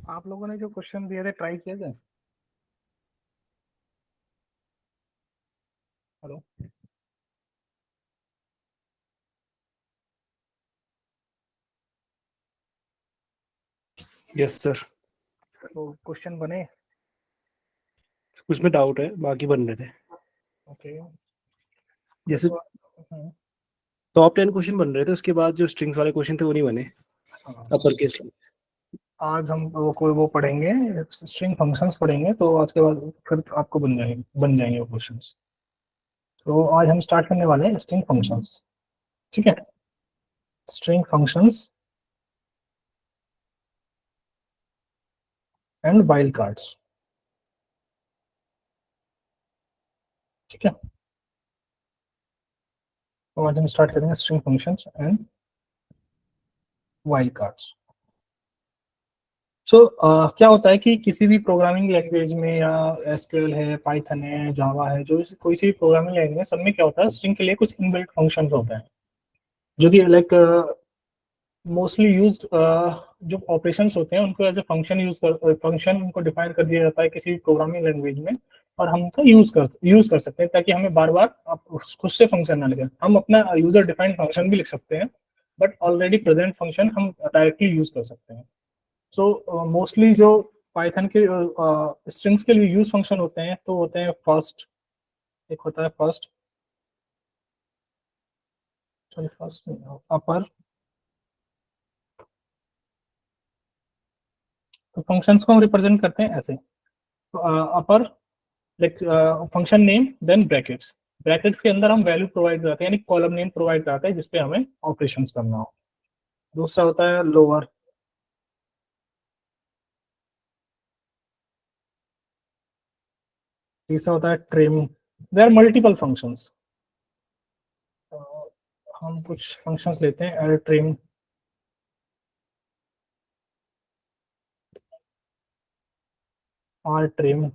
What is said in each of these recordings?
आप लोगों ने जो क्वेश्चन दिए थे ट्राई किए थे। हेलो। Yes sir. तो क्वेश्चन बने। उसमें डाउट है, बाकी बन रहे थे। ओके। जैसे हम्म, टॉप 10 क्वेश्चन बन रहे थे, उसके बाद जो स्ट्रिंग्स वाले क्वेश्चन थे वो नहीं बने। हाँ। Upper case. आज हम वो पढ़ेंगे, स्ट्रिंग फंक्शंस पढ़ेंगे, तो आज के बाद फिर आपको बन जाएंगे वो क्वेश्चंस। तो आज हम स्टार्ट करने वाले हैं स्ट्रिंग फंक्शंस। ठीक है। String functions and wild cards. ठीक है। तो आज हम स्टार्ट करेंगे string functions and wild cards. So क्या होता है कि किसी भी प्रोग्रामिंग लैंग्वेज में, या एसक्यूएल है, पाइथन है, जावा है, जो कोई सी भी प्रोग्रामिंग लैंग्वेज है, सब में क्या होता है, स्ट्रिंग के लिए कुछ इनबिल्ट फंक्शंस होते हैं जो कि लाइक मोस्टली यूज्ड, जो ऑपरेशंस होते हैं उनको एज ए फंक्शन उनको डिफाइन कर दिया जाता है किसी भी प्रोग्रामिंग लैंग्वेज में। और हम उनका यूज कर सकते हैं ताकि हमें बार बार खुद से फंक्शन ना लिखे। हम अपना यूजर डिफाइंड फंक्शन भी लिख सकते हैं, बट ऑलरेडी प्रेजेंट फंक्शन हम डायरेक्टली यूज कर सकते हैं। सो मोस्टली जो पाइथन के स्ट्रिंग्स के लिए यूज फंक्शन होते हैं, तो होते हैं फर्स्ट। एक होता है फर्स्ट, सॉरी फर्स्ट अपर। तो फंक्शंस को हम रिप्रेजेंट करते हैं ऐसे। तो upper, like function name then brackets. Brackets के अंदर हम वैल्यू प्रोवाइड कराते हैं, यानी कॉलम नेम प्रोवाइड कराते हैं जिसपे हमें ऑपरेशंस करना हो। दूसरा होता है लोअर। तीसरा होता है trim. There are multiple functions. हम कुछ फंक्शंस लेते हैं, एड ट्रिम, आर ट्रिम,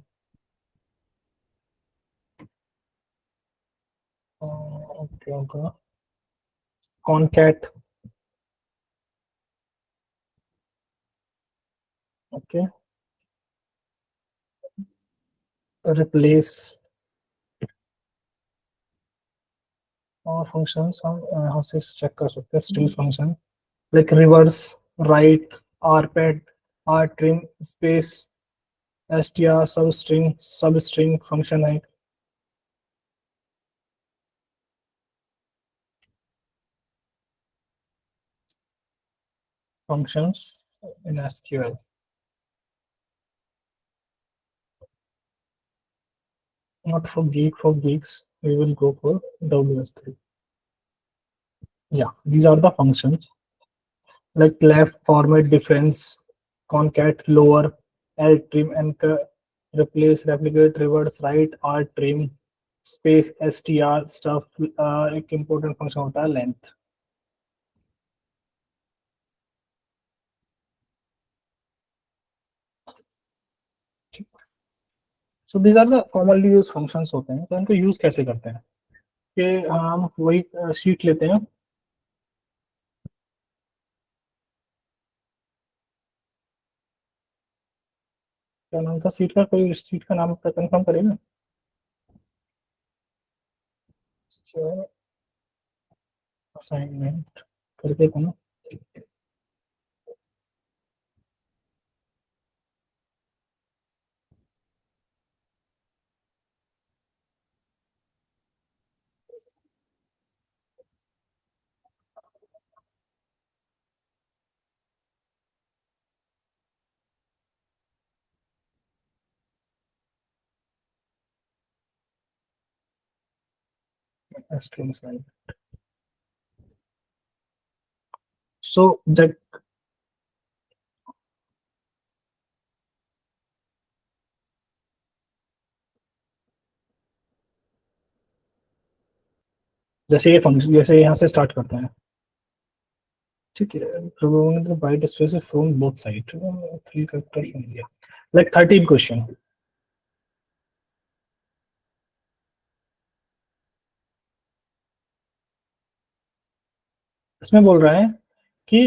क्या होगा, कॉनकैट। ओके। रिप्लेस। और फंक्शंस हम यहाँ से चेक कर सकते हैं, string function like reverse, right, rpad, R trim, space, STR, सब स्ट्रिंग फंक्शन है। Functions in SQL. Not for geek, for geeks, we will go for WS3. Yeah, these are the functions like left, format, difference, concat, lower, L trim, anchor, replace, replicate, reverse, right, R trim, space, str, stuff. एक important function होता है length. So these are the commonly used functions होते हैं। तो इनको use कैसे करते हैं कि हम वही शीट लेते हैं। क्या नाम था सीट का, कोई सीट का नाम कंफर्म करेगा। असाइनमेंट करके था ना। सो दैट, जैसे ये फंक्शन, जैसे यहाँ से स्टार्ट करते हैं। ठीक है। Byte space from both side, three character India, like 13 question. इसमें बोल रहा है कि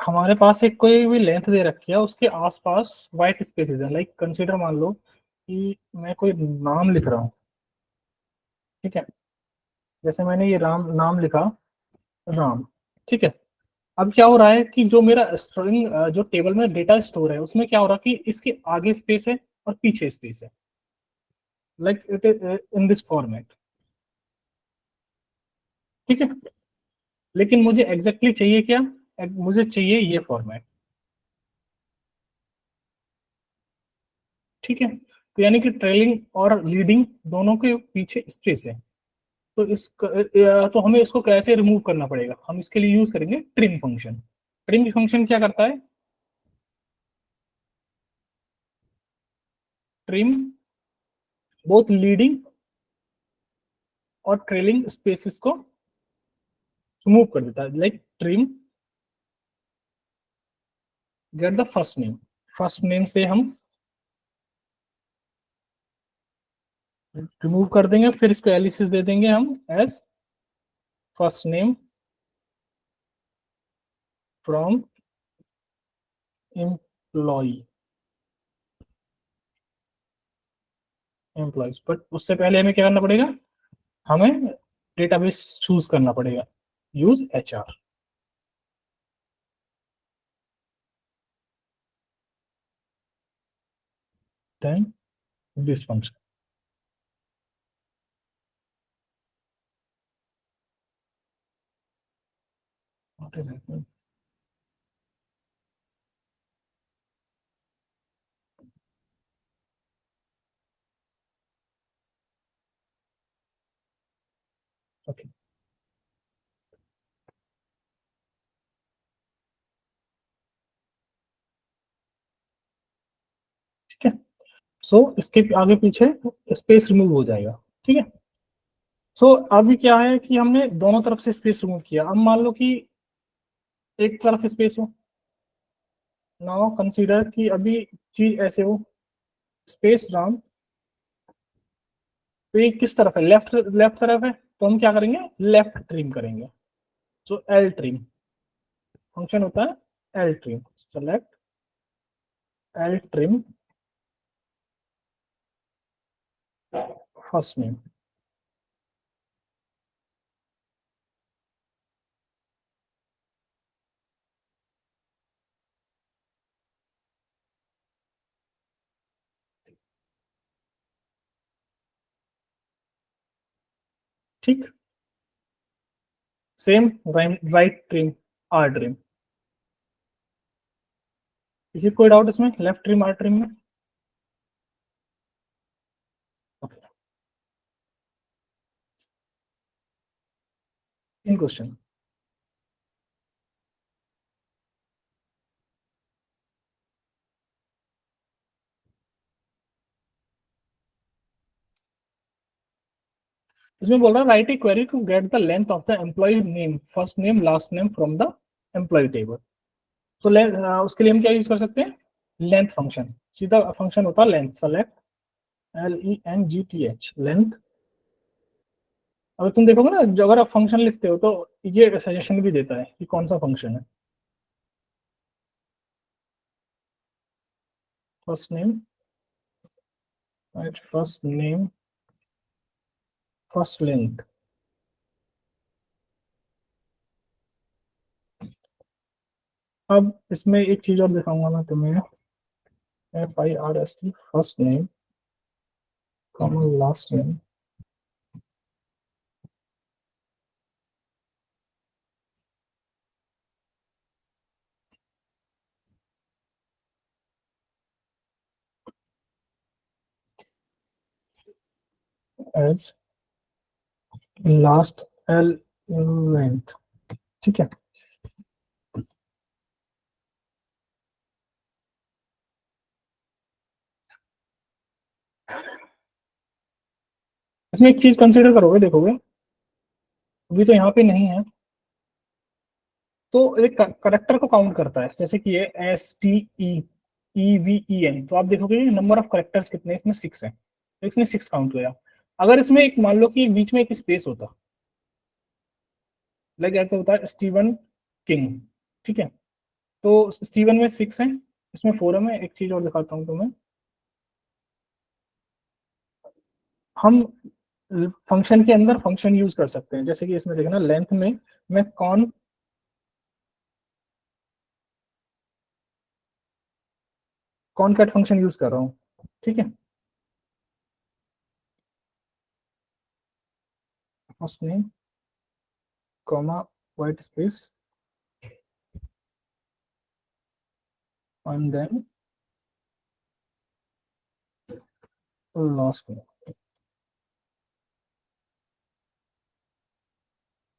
हमारे पास एक कोई भी लेंथ दे रखी है, उसके आसपास वाइट स्पेसेस है। लाइक कंसीडर, मान लो कि मैं कोई नाम लिख रहा हूँ, ठीक है। जैसे मैंने ये राम नाम लिखा, राम, ठीक है। अब क्या हो रहा है कि जो मेरा स्टोरिंग, जो टेबल में डेटा स्टोर है, उसमें क्या हो रहा है कि इसके आगे स्पेस है और पीछे स्पेस है। Like it is in this format, ठीक है। लेकिन मुझे एग्जैक्टली चाहिए क्या? मुझे चाहिए ये फॉर्मेट, ठीक है। तो यानी कि ट्रेलिंग और लीडिंग दोनों के पीछे स्पेस है। तो तो हमें इसको कैसे रिमूव करना पड़ेगा? हम इसके लिए यूज करेंगे ट्रिम फंक्शन। ट्रिम फंक्शन क्या करता है? ट्रिम बोथ लीडिंग और ट्रेलिंग स्पेसिस को रिमूव कर देता है। Like trim get the first name, first name से हम रिमूव कर देंगे, फिर इसको एलिसिस दे देंगे हम as first name from employee, employees. But उससे पहले हमें क्या करना पड़ेगा? हमें डेटाबेस चूज करना पड़ेगा, use HR, then this function. What is happening? Okay, ठीक है। सो इसके आगे पीछे स्पेस रिमूव हो जाएगा, ठीक है। सो अभी क्या है कि हमने दोनों तरफ से स्पेस रिमूव किया। अब मान लो कि एक तरफ स्पेस हो, नाउ कंसीडर कि अभी चीज ऐसे हो, स्पेस राम, तो ये किस तरफ है? लेफ्ट, लेफ्ट तरफ है, तो हम क्या करेंगे? लेफ्ट ट्रिम करेंगे। सो एल ट्रिम फंक्शन होता है, L trim, select L trim first name, ठीक। Same right trim, R trim. किसी कोई डाउट इसमें, लेफ्ट ट्रिम आर ट्रिम में? ओके, इन क्वेश्चन। इसमें बोल रहा है write a query to get the length of the employee name, first name last name from the employee table. तो उसके लिए हम क्या यूज कर सकते हैं? Length function. सीधा फंक्शन होता है लेंथ, सेलेक्ट LENGTH, लेंथ। अगर तुम देखोगे ना, जो अगर आप फंक्शन लिखते हो तो ये सजेशन भी देता है कि कौन सा फंक्शन है। First name, first name, first length. अब इसमें एक चीज और दिखाऊंगा मैं तुम्हें, FIRST, first name comma last name, as last L length, ठीक है। इसमें एक चीज कंसीडर करोगे, देखोगे अभी तो यहाँ पे नहीं है, तो एक करेक्टर को काउंट करता है। जैसे कि ये STEEVEN, तो आप देखोगे नंबर ऑफ करेक्टर्स कितने इसमें? 6 है, तो इसने 6 काउंट किया। अगर इसमें एक मान लो कि बीच में एक स्पेस होता, लाइक ऐसा होता है स्टीवन किंग, ठीक है। तो स्टीवन में 6 है, इसमें 4 है। मैं एक चीज और दिखाता हूँ तुम्हें। हम फंक्शन के अंदर फंक्शन यूज कर सकते हैं, जैसे कि इसमें देखना लेंथ में मैं कॉनकैट फंक्शन यूज कर रहा हूँ, ठीक है। First name comma white space and then last name,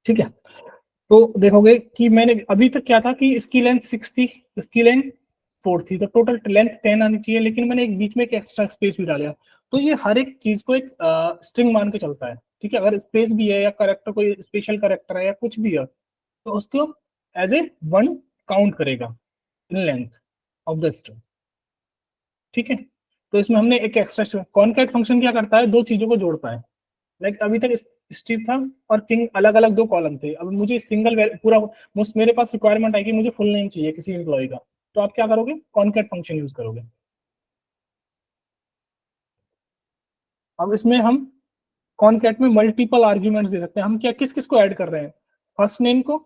ठीक है। तो देखोगे कि मैंने अभी तक क्या था कि इसकी लेंथ 6 थी, इसकी लेंथ 4 थी, तो टोटल लेंथ 10 आनी चाहिए, लेकिन मैंने एक बीच में एक एक्स्ट्रा स्पेस भी डाला। तो ये हर एक चीज को एक स्ट्रिंग मान के चलता है, ठीक है। अगर स्पेस भी है या करेक्टर कोई स्पेशल करेक्टर है या कुछ भी है, तो उसको एज ए वन काउंट करेगा in length of the string, ठीक है। तो इसमें हमने एक एक्स्ट्रा कॉनकैट फंक्शन क्या करता है, दो चीजों को जोड़ता है। लाइक अभी तक स्टीव था और किंग अलग अलग दो कॉलम थे, अब मुझे सिंगल पूरा मेरे पास रिक्वायरमेंट है कि मुझे फुल नेम चाहिए किसी एम्प्लॉय का, तो आप क्या करोगे, कॉनकैट फंक्शन यूज करोगे। अब इसमें हम कॉनकैट में मल्टीपल आर्ग्यूमेंट्स दे सकते हैं। हम क्या किस किस को ऐड कर रहे हैं, फर्स्ट नेम को,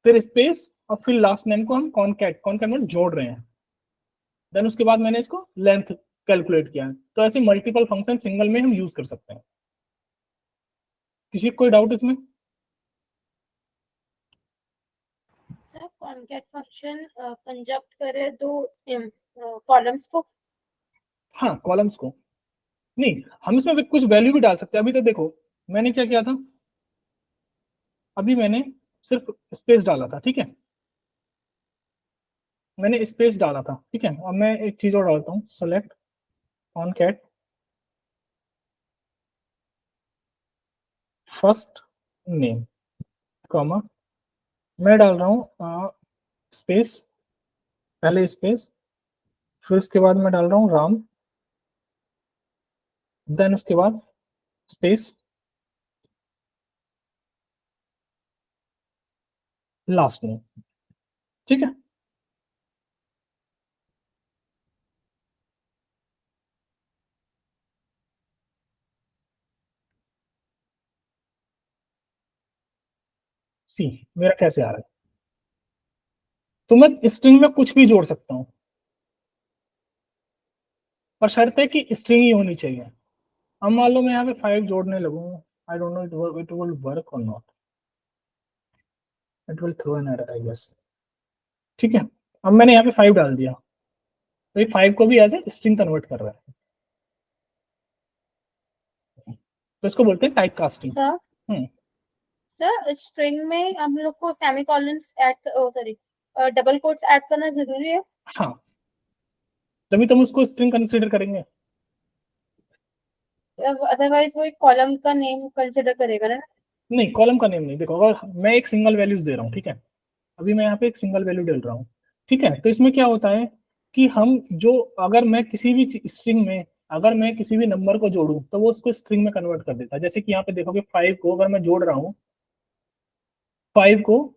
फिर स्पेस और फिर लास्ट नेम को हम कॉनकैट कॉनकैट में जोड़ रहे हैं। देन उसके बाद मैंने इसको लेंथ कैलकुलेट किया है। तो ऐसे मल्टीपल फंक्शन सिंगल में हम यूज कर सकते हैं। किसी को कोई डाउट इसमें? सर कॉनकैट फंक्शन कंजक्ट करे दो कॉलम्स को? हाँ, कॉलम्स को नहीं, हम इसमें भी कुछ वैल्यू भी डाल सकते हैं। अभी तो देखो मैंने क्या किया था, अभी मैंने सिर्फ स्पेस डाला था, ठीक है। मैंने स्पेस डाला था, ठीक है। और मैं एक चीज और डालता हूँ, select concat first name comma, मैं डाल रहा हूँ स्पेस, पहले स्पेस, फिर उसके बाद मैं डाल रहा हूँ राम, देन उसके बाद स्पेस, लास्ट नेम, ठीक है। सी मेरा कैसे आ रहा है, तो मैं स्ट्रिंग में कुछ भी जोड़ सकता हूँ, पर शर्त है कि स्ट्रिंग ही होनी चाहिए। अब मान लो मैं यहाँ पे 5 जोड़ने लगूँ, I don't know it will work और not, it will throw an error I guess, ठीक है। अब मैंने यहाँ पे 5 डाल दिया, तो ये 5 को भी एज ए स्ट्रिंग कन्वर्ट कर रहा है, तो इसको बोलते हैं type casting. Sir sir string में हम लोग को semicolons add sorry double quotes add करना जरूरी है? हाँ, तभी तुम उसको स्ट्रिंग कंसीडर करेंगे। अदरवाइज वो एक कॉलम का नेम कंसिडर करेगा ना? नहीं, कॉलम का नेम नहीं। देखो अगर मैं एक सिंगल वैल्यूज दे रहा हूँ, ठीक है, अभी मैं यहाँ पे एक सिंगल वैल्यू डाल रहा हूँ, ठीक है। तो इसमें क्या होता है कि हम जो, अगर मैं किसी भी स्ट्रिंग में अगर मैं किसी भी नंबर को जोड़ूं तो वो उसको स्ट्रिंग में कन्वर्ट कर देता है। जैसे कि यहाँ पे देखोगे 5 को अगर मैं जोड़ रहा हूँ, 5 को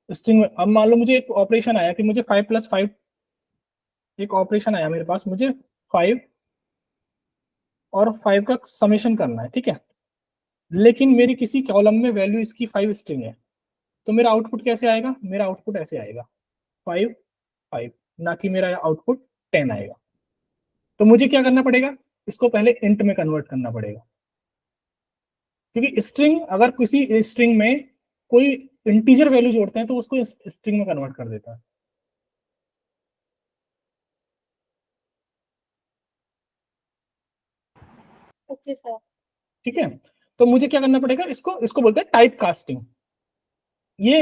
स्ट्रिंग में, अब मान लो मुझे एक ऑपरेशन आया कि मुझे 5 + 5, एक ऑपरेशन आया मेरे पास, मुझे 5 और 5 का समेशन करना है, ठीक है। लेकिन मेरी किसी कॉलम में वैल्यू इसकी 5 स्ट्रिंग है, तो मेरा आउटपुट कैसे आएगा, मेरा आउटपुट ऐसे आएगा 5 5, ना कि मेरा आउटपुट 10 आएगा। तो मुझे क्या करना पड़ेगा, इसको पहले इंट में कन्वर्ट करना पड़ेगा, क्योंकि स्ट्रिंग, अगर किसी स्ट्रिंग में कोई इंटीजर वैल्यू जोड़ते हैं तो उसको स्ट्रिंग में कन्वर्ट कर देता है। Okay sir. ठीक है, तो मुझे क्या करना पड़ेगा, इसको इसको बोलते हैं टाइप कास्टिंग। ये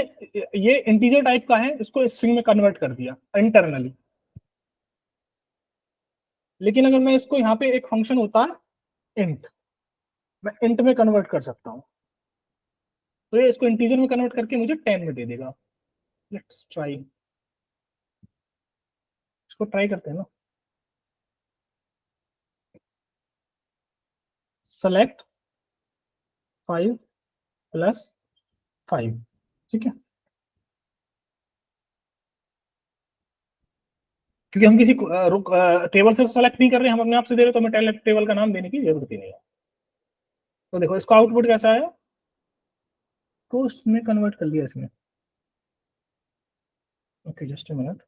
ये इंटीजर टाइप का है, इसको स्ट्रिंग में कन्वर्ट कर दिया इंटरनली। लेकिन अगर मैं इसको यहाँ पे एक फंक्शन होता है इंट, मैं इंट में कन्वर्ट कर सकता हूँ, तो ये इसको इंटीजर में कन्वर्ट करके मुझे 10 में दे देगा। लेट्स ट्राई, इसको ट्राई करते हैं ना। सेलेक्ट 5 + 5, ठीक है। क्योंकि हम किसी टेबल से सेलेक्ट नहीं कर रहे, हम अपने आप से दे रहे, तो हमें टेबल का नाम देने की जरूरत ही नहीं है। तो देखो इसका आउटपुट कैसा है, तो इसमें कन्वर्ट कर लिया इसमें। Okay just a minute.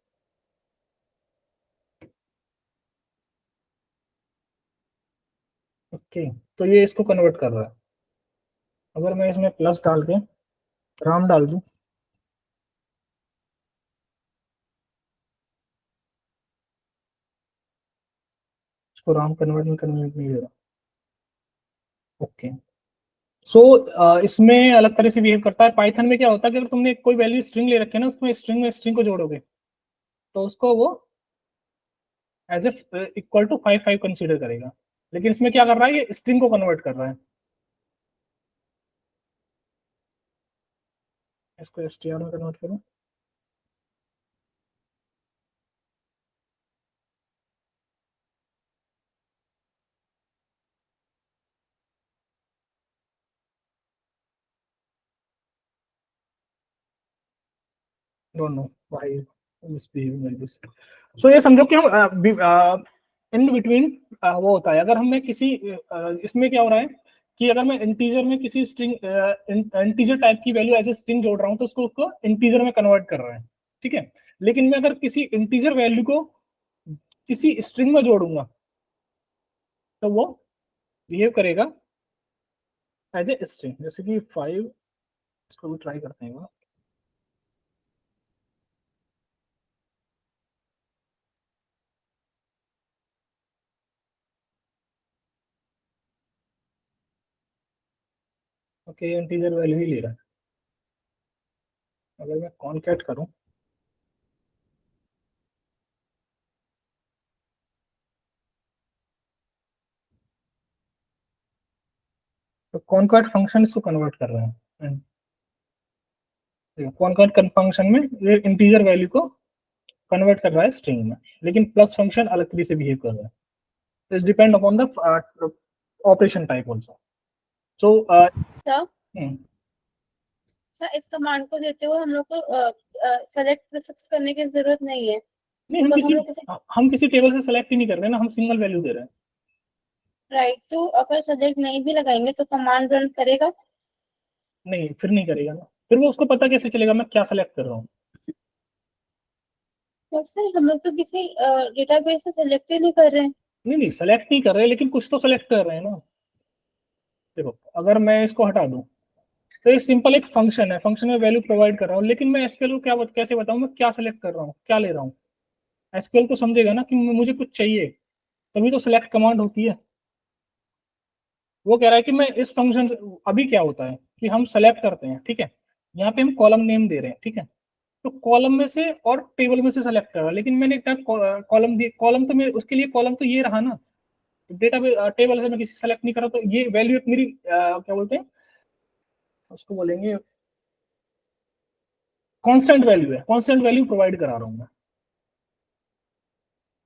Okay तो ये इसको कन्वर्ट कर रहा है। अगर मैं इसमें प्लस डाल के राम डाल दूं, इसको राम कन्वर्ट नहीं दे रहा। ओके सो इसमें अलग तरह से बिहेव करता है। पाइथन में क्या होता है कि अगर तुमने कोई वैल्यू स्ट्रिंग ले रखी है ना, उसमें स्ट्रिंग में स्ट्रिंग को जोड़ोगे तो उसको वो as A equal to 5 consider करेगा। लेकिन इसमें क्या कर रहा है, ये स्ट्रिंग को कन्वर्ट कर रहा है। इसको str में कन्वर्ट करूं, don't know why this behaving like this. So ये समझो कि हम इन बिटवीन वो होता है। अगर हमें किसी इसमें क्या हो रहा है कि अगर मैं इंटीजर में किसी स्ट्रिंग इंटीजर टाइप की वैल्यू एज ए स्ट्रिंग जोड़ रहा हूं, तो उसको इंटीजर में कन्वर्ट कर रहा है, ठीक है। लेकिन मैं अगर किसी इंटीजर वैल्यू को किसी स्ट्रिंग में जोड़ूंगा तो वो बिहेव करेगा एज ए स्ट्रिंग। जैसे कि 5, इसको भी ट्राई करते हैं। ओके इंटीजर वैल्यू ही ले रहा है। अगर मैं कॉनकैट करूं, तो कॉनकैट फंक्शन इसको कन्वर्ट कर रहे हैं। कॉनकैट फंक्शन में ये इंटीजर वैल्यू को कन्वर्ट कर रहा है स्ट्रिंग में, लेकिन प्लस फंक्शन अलग तरीके से बिहेव कर रहा है। तो it's depend upon the operation type also. So sir sir इस कमांड को देते हुए हम लोग को सेलेक्ट प्रीफिक्स करने की जरूरत नहीं है। नहीं, हम किसी टेबल से सेलेक्ट ही नहीं कर रहे ना, हम सिंगल वैल्यू दे रहे हैं। राइट, तो अगर सेलेक्ट नहीं भी लगाएंगे तो कमांड रन करेगा? नहीं, फिर नहीं करेगा ना। फिर वो उसको पता कैसे चलेगा मैं क्या सेलेक्ट कर रहा हूँ? तो सर हम लोग तो किसी डेटाबेस से सेलेक्ट ही नहीं कर रहे हैं। नहीं सेलेक्ट नहीं कर रहे, लेकिन कुछ तो सेलेक्ट कर रहे हैं ना। देखो अगर मैं इसको हटा दूं, तो ये सिंपल एक फंक्शन है, फंक्शन में वैल्यू प्रोवाइड कर रहा हूँ, लेकिन मैं एसक्यूएल को कैसे बताऊं मैं क्या सेलेक्ट कर रहा हूँ, क्या ले रहा हूँ? एसक्यूएल तो समझेगा ना कि मुझे कुछ चाहिए, तभी तो सेलेक्ट कमांड होती है। वो कह रहा है कि मैं इस फंक्शन से, अभी क्या होता है कि हम सेलेक्ट करते हैं, ठीक है। यहाँ पे हम कॉलम नेम दे रहे हैं, ठीक है। तो कॉलम में से और टेबल में से सेलेक्ट कर रहा है, लेकिन मैंने एक कॉलम दी, कॉलम तो मेरे उसके लिए कॉलम तो ये रहा ना। डेटा टेबल से मैं किसी सेलेक्ट नहीं कर रहा, तो ये वैल्यू एक मेरी क्या बोलते हैं उसको, बोलेंगे कांस्टेंट वैल्यू है, कांस्टेंट वैल्यू प्रोवाइड करा रहा हूँ मैं,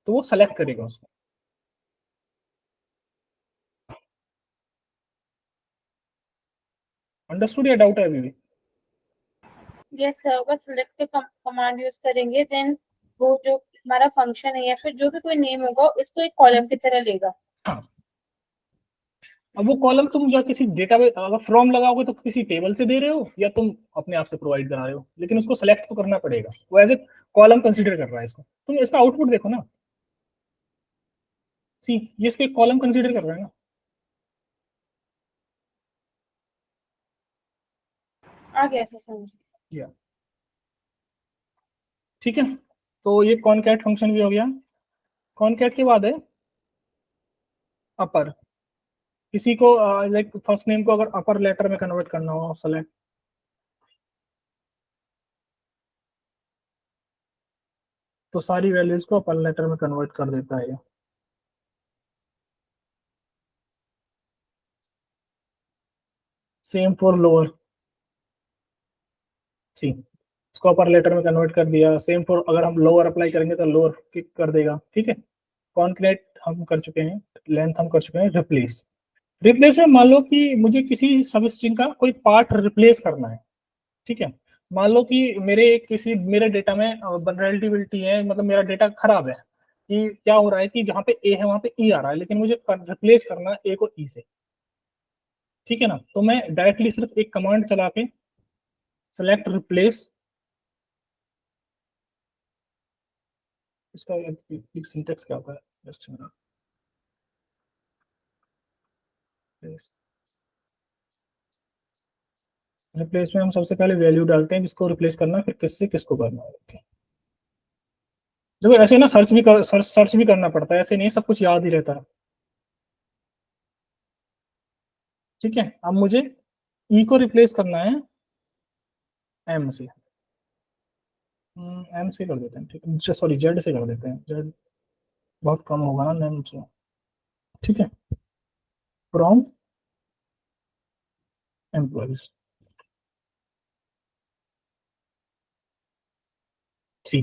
तो वो सेलेक्ट करेगा उसको। अंडरस्टूड या डाउट है अभी भी? यस सर, अगर सेलेक्ट के कमांड यूज करेंगे देन वो जो हमारा फंक्शन है या फिर जो भी कोई नेम होगा इसको एक कॉलम की तरह लेगा। हाँ, अब वो कॉलम तुम या किसी डेटा में अगर फ्रॉम लगाओगे तो किसी टेबल से दे रहे हो या तुम अपने आप से प्रोवाइड करा रहे हो, लेकिन उसको सेलेक्ट तो करना पड़ेगा। वो एज ए कॉलम कंसीडर कर रहा है इसको। तुम इसका आउटपुट देखो ना, सी ये इसको एक कॉलम कंसीडर कर रहा है ना। आ गया सर समझ। या ठीक है, तो ये कॉनकैट फंक्शन भी हो गया। कॉनकैट के बाद है अपर। किसी को लाइक फर्स्ट नेम को अगर अपर लेटर में कन्वर्ट करना हो सेलेक्ट, तो सारी वैल्यूज को अपर लेटर में कन्वर्ट कर देता है। सेम फॉर लोअर, सी इसको अपर लेटर में कन्वर्ट कर दिया। सेम फॉर अगर हम लोअर अप्लाई करेंगे तो लोअर किक कर देगा, ठीक है। कॉन्क्रेट हम कर चुके हैं, लेंथ हम कर चुके हैं। रिप्लेस, रिप्लेस में मान लो कि मुझे किसी सब स्ट्रिंग का कोई पार्ट रिप्लेस करना है, ठीक है। मान लो कि मेरे डेटा में वल्नरेबिलिटी है, मतलब मेरा डेटा खराब है, कि क्या हो रहा है कि जहाँ पे ए है वहां पे ई आ रहा है, लेकिन मुझे रिप्लेस करना है ए को ई से, ठीक है ना। तो मैं डायरेक्टली सिर्फ एक कमांड चला के सेलेक्ट रिप्लेस, इसका एक सिंटेक्स क्या होता है, जस्ट रिप्लेस में हम सबसे पहले वैल्यू डालते हैं जिसको रिप्लेस करना है, फिर किससे किसको करना है। Okay. देखो ऐसे ना सर्च भी करना पड़ता है, ऐसे नहीं सब कुछ याद ही रहता है, ठीक है। अब मुझे ई को रिप्लेस करना है एम से, एम से कर देते हैं, ठीक है, सॉरी जेड से कर देते हैं, जेड बहुत कम होगा ना नेम से, ठीक है। फ्रॉम एम्प्लॉइज सी,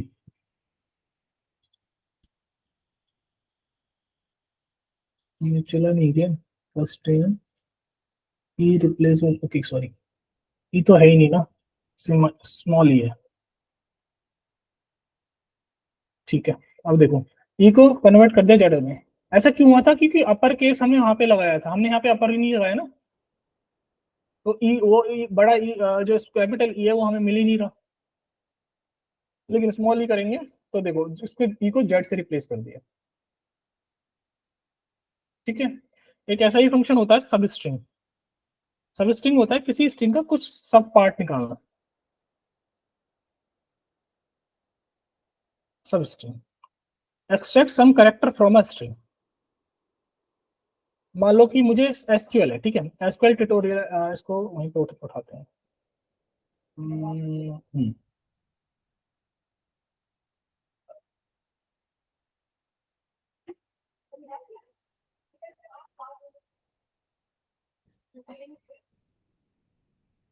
ये चला नहीं गया, फर्स्ट ई रिप्लेस, ओके सॉरी, ई तो है ही नहीं ना, स्मॉल ई है, ठीक है। अब देखो ई को कन्वर्ट कर दिया जेड में, ऐसा क्यों हुआ था, क्योंकि अपर केस हमने वहां पे लगाया था, हमने यहाँ पे अपर ही नहीं लगाया ना, तो ई वो ई बड़ा ई जो कैपिटल ई है वो हमें मिल ही नहीं रहा, लेकिन स्मॉल ई करेंगे तो देखो इसको ई को जेड से रिप्लेस कर दिया, ठीक है। एक ऐसा ही फंक्शन होता है सब स्ट्रिंग, सब स्ट्रिंग होता है किसी स्ट्रिंग का कुछ सब पार्ट निकालना, substring extract some character from a string. मान लो कि मुझे एसक्यूएल है, ठीक है, एसक्यूएल ट्यूटोरियल, इसको वहीं पे उठाते हैं। हम्म,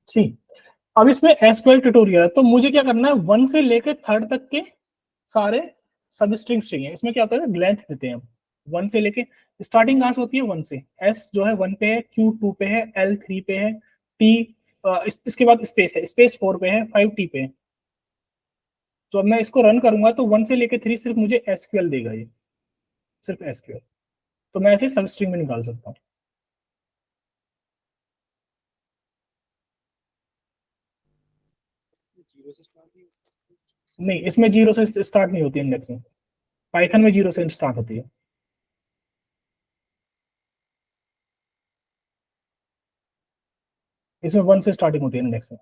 सी, अब इसमें एसक्यूएल ट्यूटोरियल है, तो मुझे क्या करना है, वन से लेकर थर्ड तक के सारे सब स्ट्रिंग्स चाहिए। इसमें क्या होता है, लेंथ देते हैं हम, वन से लेके, स्टार्टिंग कहां से होती है, वन से, एस जो है वन पे है, क्यू टू पे है, एल थ्री पे है, टी इसके बाद स्पेस है, स्पेस फोर पे है, फाइव टी पे है। तो अब मैं इसको रन करूंगा तो वन से लेके थ्री सिर्फ मुझे एसक्यूएल देगा ये, सिर्फ एसक्यूएल, तो मैं ऐसे सब स्ट्रिंग में निकाल सकता हूँ। नहीं, इसमें जीरो से स्टार्ट नहीं होती है इंडेक्सिंग, पाइथन में जीरो से स्टार्ट होती है, इसमें वन से स्टार्टिंग होती है इंडेक्सिंग।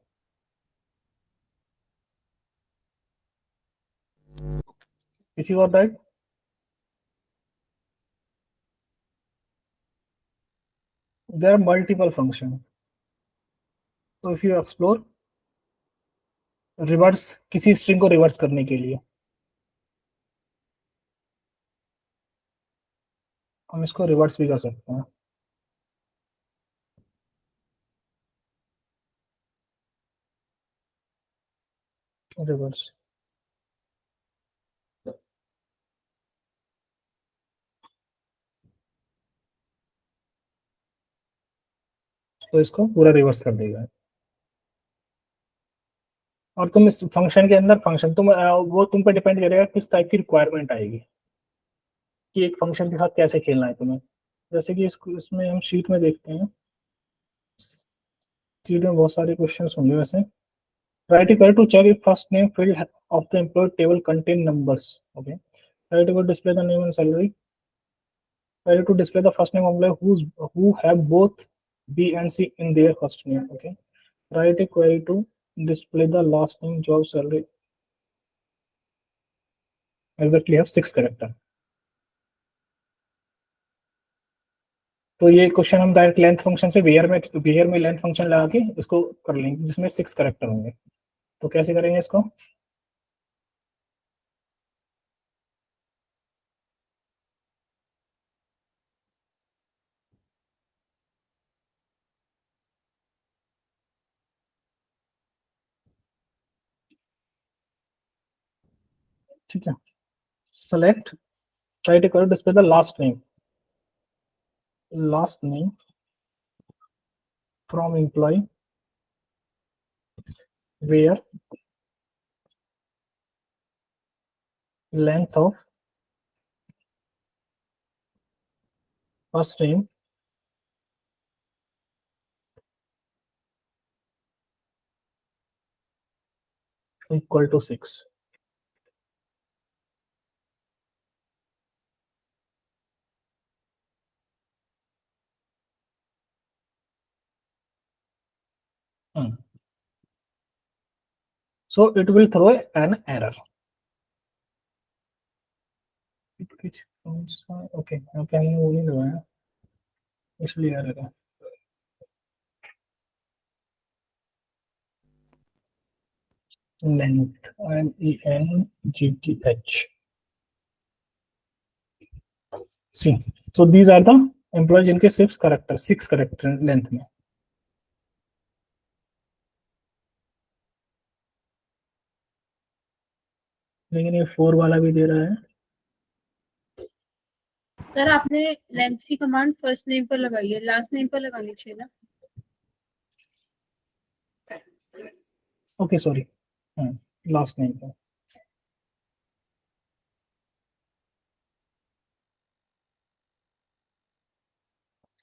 किसी और doubt? There are multiple function, तो इफ यू एक्सप्लोर, रिवर्स, किसी स्ट्रिंग को रिवर्स करने के लिए हम इसको रिवर्स भी कर सकते हैं, रिवर्स, तो इसको पूरा रिवर्स कर देगा। और तुम इस फंक्शन के अंदर फंक्शन वो तुम पे डिपेंड करेगा किस टाइप की रिक्वायरमेंट आएगी, कि एक फंक्शन के साथ कैसे खेलना है तुम्हें। जैसे कि इसमें हम शीट में देखते हैं, शीट में बहुत सारे क्वेश्चन होंगे वैसे। Write equal to check if first name field of the employee table contain numbers, okay. Write equal display the name and salary, write to display the first name employee who have both B and C in their first name, okay. Write a query to display the last name, job, salary, exactly have 6 character. तो ये question हम direct length function से where में length function लगा के इसको कर लेंगे जिसमें 6 कैरेक्टर होंगे। तो कैसे करेंगे इसको, ठीक है। Select, write equal display the last name from employee where length of first name equal to 6। So it will throw an error. Okay, यहाँ पे हमने वो नहीं लगाया इसलिए error है। Length, length. See, so these are the employees जिनके 6 character length में। लेकिन ये 4 वाला भी दे रहा है। सर आपने लेंथ की कमांड फर्स्ट नेम पर लगाई है, लास्ट नेम पर लगानी चाहिए ना। ओके सॉरी, लास्ट नेम पर।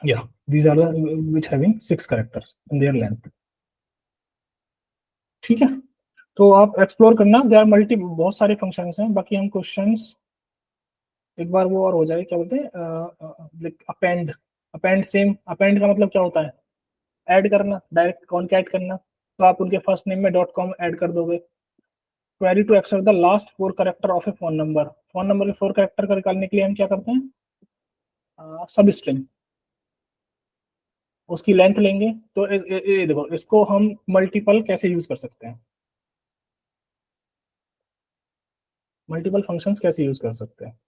Yeah, these are the which having 6 characters in their length। ठीक है, तो आप एक्सप्लोर करना, देयर आर मल्टी, बहुत सारे फंक्शंस हैं। बाकी हम क्वेश्चंस एक बार वो और हो जाए, क्या बोलते हैं अपेंड। अपेंड सेम, अपेंड का मतलब क्या होता है? ऐड करना, डायरेक्ट कॉन्कैट करना। तो आप उनके फर्स्ट नेम में .com ऐड कर दोगे। Query to extract the last 4 character of a phone number. Phone number के 4 कैरेक्टर का निकालने के लिए हम क्या करते हैं? सब स्ट्रिंग, उसकी लेंथ लेंगे। तो ये देखो, इसको हम मल्टीपल कैसे यूज कर सकते हैं, मल्टीपल फंक्शंस कैसे यूज कर सकते हैं।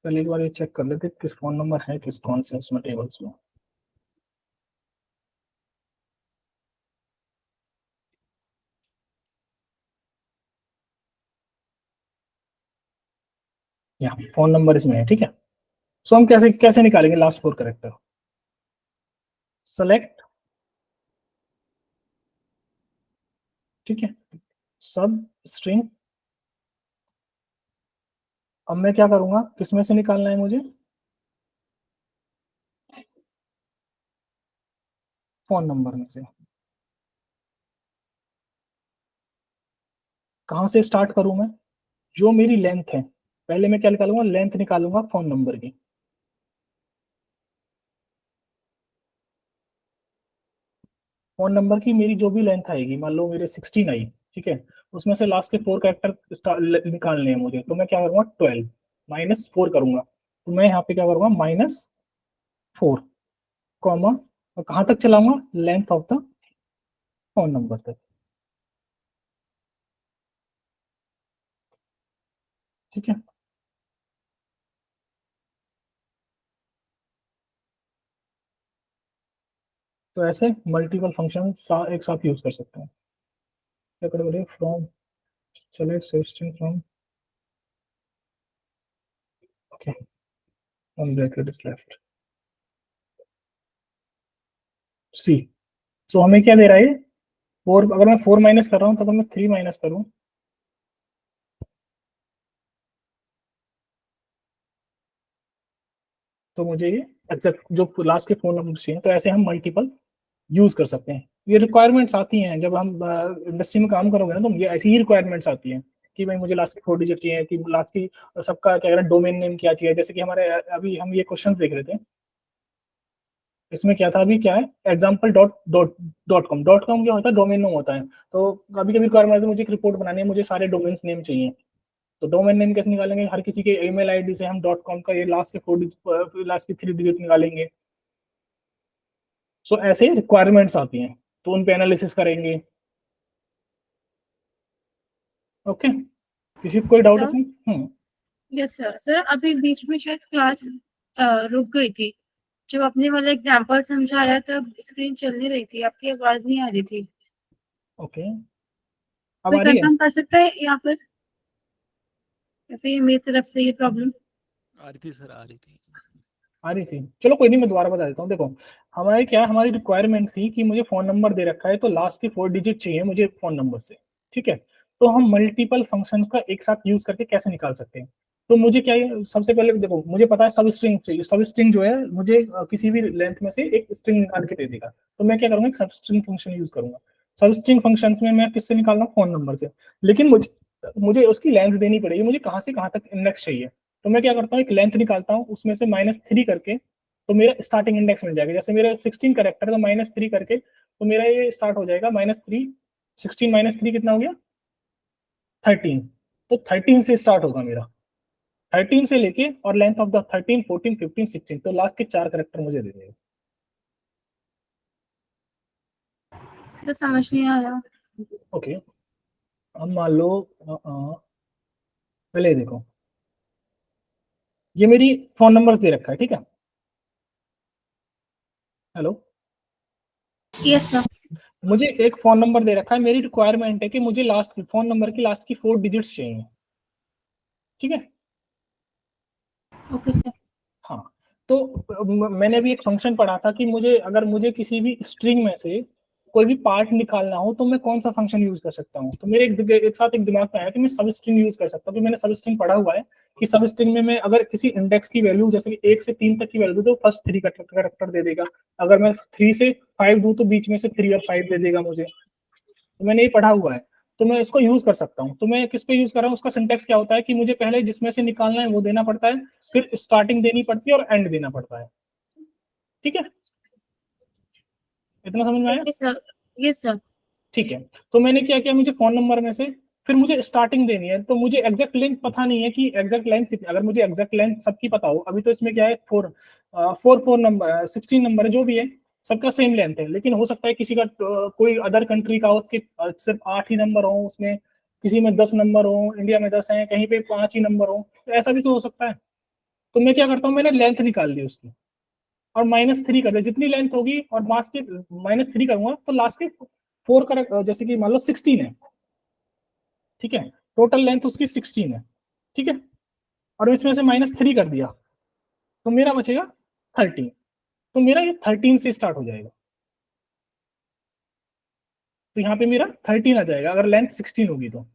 पहले एक बार ये चेक कर लेते किस फोन नंबर है किस कौन से उसमें टेबल्स में। यहाँ फोन नंबर इसमें है, ठीक है। सो हम कैसे कैसे निकालेंगे लास्ट 4 कैरेक्टर? सेलेक्ट, ठीक है, सब स्ट्रिंग। अब मैं क्या करूंगा, किसमें से निकालना है मुझे? फोन नंबर में से। कहां से स्टार्ट करूं मैं? जो मेरी लेंथ है, पहले मैं क्या निकालूंगा? लेंथ निकालूंगा फोन नंबर की। फोन नंबर की मेरी जो भी लेंथ आएगी, मान लो मेरे 16 आई, ठीक है, उसमें से लास्ट के 4 कैरेक्टर निकालने हैं मुझे। तो मैं क्या करूंगा? 12 -4 करूंगा। तो मैं यहाँ पे क्या करूंगा? -4 कॉमा, और कहाँ तक चलाऊंगा? Length of the phone number तक, ठीक है। तो ऐसे मल्टीपल फंक्शन एक साथ यूज कर सकते हैं। क्या करोगे? From select string from, okay, one bracket is left see. So हमें क्या दे रहा है? 4, अगर मैं 4 माइनस कर रहा हूँ तो अगर मैं 3 माइनस करूँ तो मुझे ये एग्जैक्ट जो लास्ट के 4 नंबर चाहिए। तो ऐसे हम मल्टीपल यूज कर सकते हैं। ये रिक्वायरमेंट्स आती हैं जब हम इंडस्ट्री में काम करोगे ना, तो ये ऐसी ही रिक्वायरमेंट्स आती हैं कि भाई मुझे लास्ट की 4 डिजिट चाहिए, कि लास्ट की सबका क्या कहना, डोमेन नेम क्या चाहिए। जैसे कि हमारे अभी हम ये क्वेश्चन देख रहे थे, इसमें क्या था, अभी क्या है, एग्जाम्पल डॉट कॉम क्या होता है? डोमेन नेम होता है। तो कभी कभी रिक्वायरमेंट है, मुझे एक रिपोर्ट बनानी है, मुझे सारे डोमेन्स नेम चाहिए। तो डोमेन नेम कैसे निकालेंगे? हर किसी के ईमेल आईडी से हम .com का ये लास्ट के 4 लास्ट की 3 डिजिट निकालेंगे। सो ऐसे रिक्वायरमेंट्स आती हैं, तो उन पे एनालिसिस करेंगे। ओके, किसी को कोई डाउट है इसमें? Yes sir. सर अभी बीच में शायद क्लास रुक गई थी, जब आपने वाला एग्जांपल समझाया तब स्क्रीन चल नहीं रही थी, आपकी आवाज नहीं आ रही थी। ओके, अब कोई आ रही है? कंफर्म कर सकता है यहाँ पर, या फिर मेरी तरफ से ये प्रॉब्लम? आ रही थी सर, आ रही थी। आ रही थी, चलो कोई नहीं, मैं दोबारा बता देता हूँ। देखो, हमारे क्या, हमारी रिक्वायरमेंट थी कि मुझे फोन नंबर दे रखा है, तो लास्ट के 4 डिजिट चाहिए मुझे फोन नंबर से। ठीक है, तो हम मल्टीपल फंक्शंस का एक साथ यूज करके कैसे निकाल सकते हैं? तो मुझे क्या है, सबसे पहले देखो मुझे पता है सब स्ट्रिंग चाहिए, सब स्ट्रिंग जो है मुझे किसी भी लेंथ में से एक स्ट्रिंग निकाल के दे देगा। तो मैं क्या करूंगा, एक सब स्ट्रिंग फंक्शन यूज करूंगा। सब स्ट्रिंग फंक्शंस में मैं किससे निकाल रहा हूँ, फोन नंबर से, लेकिन मुझे मुझे उसकी लेंथ देनी पड़ेगी, मुझे कहाँ से कहाँ तक इंडेक्स चाहिए। तो मैं क्या करता हूँ, एक लेंथ निकालता हूँ, उसमें से -3 करके तो मेरा स्टार्टिंग इंडेक्स मिल जाएगा। जैसे मेरा 16 करेक्टर है तो -3 करके तो मेरा ये स्टार्ट हो जाएगा -3, 16 -3 कितना हो गया, 13। तो 13 से स्टार्ट होगा मेरा, 13 से लेके और लेंथ ऑफ द 13, 14, 15, 16, तो लास्ट के 4 करेक्टर मुझे दे देगा। सर समझ नहीं आया। ओके, अब मान लो पहले देखो, ये मेरी फोन नंबर्स दे रखा है, ठीक है। Hello, yes sir. मुझे एक फोन नंबर दे रखा है, मेरी रिक्वायरमेंट है कि मुझे लास्ट फोन नंबर की लास्ट की 4 डिजिट्स चाहिए, ठीक है। Okay sir. हाँ, तो मैंने भी एक फंक्शन पढ़ा था कि मुझे अगर मुझे किसी भी स्ट्रिंग में से कोई भी पार्ट निकालना हो तो मैं कौन सा फंक्शन यूज कर सकता हूँ। तो मेरे एक साथ एक दिमाग में आया कि मैं सब स्ट्रिंग यूज कर सकता हूँ, कि मैंने सब स्ट्रिंग पढ़ा हुआ है कि सब स्ट्रिंग में मैं अगर किसी इंडेक्स की वैल्यू जैसे कि 1 से 3 तक की वैल्यू तो फर्स्ट 3 करेक्टर दे देगा, अगर मैं 3 से 5 दूं तो बीच में से 3 और 5 दे देगा मुझे। तो मैंने ये पढ़ा हुआ है, तो मैं इसको यूज कर सकता हूँ। तो मैं किस पे यूज कर रहा हूँ, उसका सिंटेक्स क्या होता है कि मुझे पहले जिसमें से निकालना है वो देना पड़ता है, फिर स्टार्टिंग देनी पड़ती है और एंड देना पड़ता है, ठीक है। इतना समझ में आया? Okay sir. Yes sir. ठीक है, तो मैंने क्या किया, मुझे फोन नंबर में से फिर मुझे स्टार्टिंग देनी है, तो मुझे एग्जैक्ट लेंथ पता नहीं है कि एग्जैक्ट लेंथ कितनी। अगर मुझे एग्जैक्ट लेंथ सबकी पता हो, अभी तो इसमें क्या है, 4 नंबर 16 नंबर जो भी है सबका सेम लेंथ है, लेकिन हो सकता है किसी का कोई अदर कंट्री का हो, उसके सिर्फ 8 ही नंबर हो, उसमें किसी में 10 नंबर हो, इंडिया में 10 है, कहीं पे 5 ही नंबर हो, तो ऐसा भी तो हो सकता है। तो मैं क्या करता हूँ, मैंने लेंथ निकाल ली उसकी और -3 कर दिया, जितनी लेंथ होगी और लास्ट के -3 करूंगा तो लास्ट के 4 का जैसे कि मान लो 16 है, ठीक है, टोटल लेंथ उसकी 16 है, ठीक है, और इसमें से -3 कर दिया तो मेरा बचेगा 13। तो मेरा ये 13 से स्टार्ट हो जाएगा, तो यहाँ पे मेरा 13 आ जाएगा अगर लेंथ 16 होगी तो।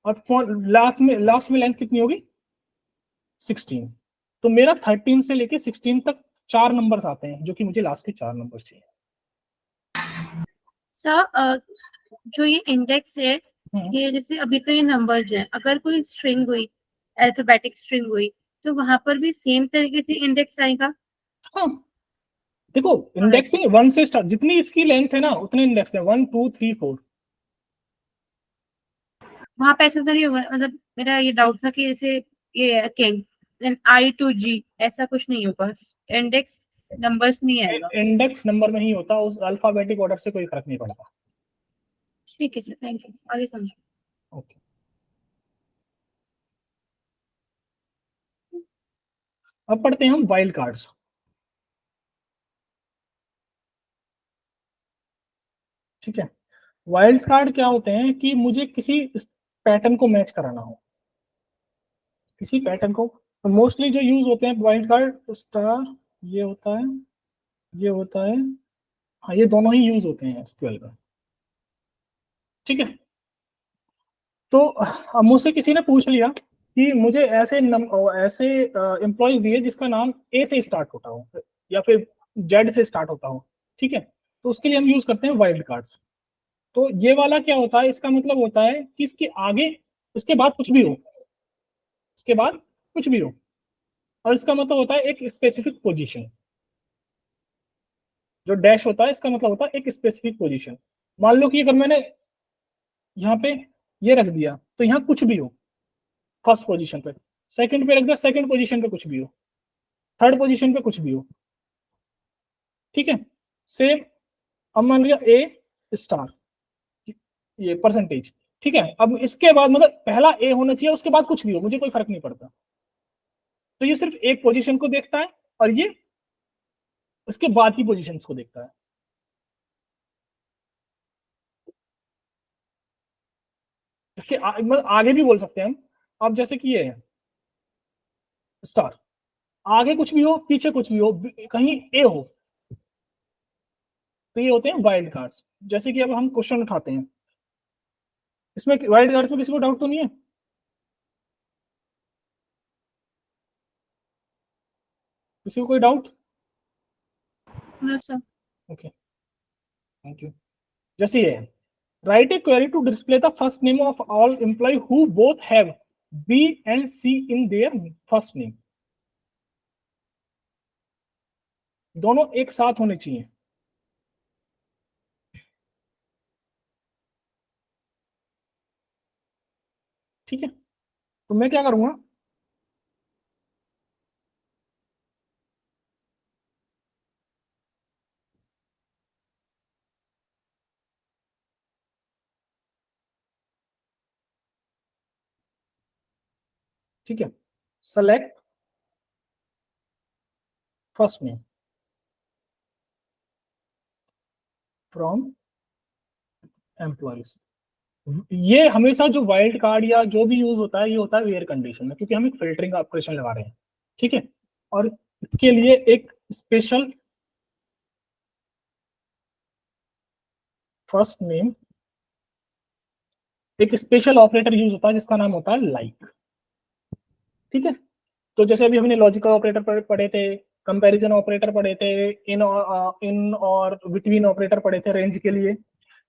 और लास्ट में लेंथ कितनी होगी, 16। तो मेरा 13 से लेके 16 तक 4 नंबर्स आते हैं, जो कि मुझे लास्ट के 4 नंबर चाहिए। सर जो ये इंडेक्स है, हम्म, ये जैसे अभी तो ये नंबर्स है, अगर कोई स्ट्रिंग हुई, अल्फाबेटिक स्ट्रिंग हुई, तो वहां पर भी सेम तरीके से इंडेक्स आएगा। हाँ, देखो इंडेक्सिंग 1 से स्टार्ट, जितनी इसकी लेंथ है ना उतने इंडेक्स है, 1 2 3 4। वहां पे ऐसा तो नहीं होगा, मतलब मेरा ये डाउट था कि जैसे ये king then I to G ऐसा कुछ नहीं होगा, इंडेक्स नंबर्स में ही आएगा। इंडेक्स नंबर में ही होता, उस अल्फाबेटिक ऑर्डर से कोई फर्क नहीं पड़ता। ठीक है सर, थैंक यू, आगे समझो। ओके, अब पढ़ते हैं हम वाइल्ड कार्ड्स। ठीक है, वाइल्ड कार्ड क्या होते हैं कि मुझे किसी पैटर्न को मैच कराना हो, किसी पैटर्न को। तो मोस्टली जो यूज होते हैं वाइल्ड कार्ड, स्टार, ये होता है, ये होता है, हाँ ये दोनों ही यूज होते हैं एसक्यूएल में, ठीक है। तो अब मुझसे किसी ने पूछ लिया कि मुझे ऐसे एम्प्लॉयज दिए जिसका नाम ए से स्टार्ट होता हो या फिर जेड से स्टार्ट होता हो, ठीक है, तो उसके लिए हम यूज करते हैं वाइल्ड कार्ड्स। तो ये वाला क्या होता है, इसका मतलब होता है कि इसके आगे, इसके बाद कुछ भी हो, इसके बाद कुछ भी हो, और इसका मतलब होता है एक स्पेसिफिक पोजीशन। जो डैश होता है इसका मतलब होता है एक स्पेसिफिक पोजीशन। मान लो कि अगर मैंने यहाँ पे ये रख दिया तो यहाँ कुछ भी हो, फर्स्ट पोजीशन पे, सेकंड पे रख दिया, सेकंड पोजीशन पे कुछ भी हो, थर्ड पोजीशन पे कुछ भी हो, ठीक है। सेम, अब मान लिया ए स्टार, ये परसेंटेज, ठीक है। अब इसके बाद मतलब पहला ए होना चाहिए, उसके बाद कुछ भी हो, मुझे कोई फर्क नहीं पड़ता। तो ये सिर्फ एक पोजीशन को देखता है और ये उसके बाद की पोजीशंस को देखता है। इसके मतलब आगे भी बोल सकते हैं हम। अब जैसे कि ये है स्टार, आगे कुछ भी हो पीछे कुछ भी हो, कहीं ए हो, तो ये होते हैं वाइल्ड कार्ड्स। जैसे कि अब हम क्वेश्चन उठाते हैं, इसमें वाइल्ड कार्ड्स में किसी को डाउट तो नहीं है? किसी को कोई doubt? No sir. Okay, thank you. जैसे ये write a query to display the first name of all employee who both have B and C in their first name. दोनों एक साथ होने चाहिए। ठीक है, तो मैं क्या करूंगा, ठीक है, select first name from employees. ये हमेशा जो वाइल्ड कार्ड या जो भी यूज होता है, ये होता है वेयर कंडीशन में, क्योंकि हम एक फिल्टरिंग ऑपरेशन लगा रहे हैं। ठीक है, और इसके लिए एक स्पेशल फर्स्ट नेम, एक स्पेशल ऑपरेटर यूज होता है जिसका नाम होता है लाइक। ठीक है, तो जैसे अभी हमने लॉजिकल ऑपरेटर पढ़े थे, कंपैरिजन ऑपरेटर पढ़े थे, इन और बिटवीन ऑपरेटर पढ़े थे रेंज के लिए,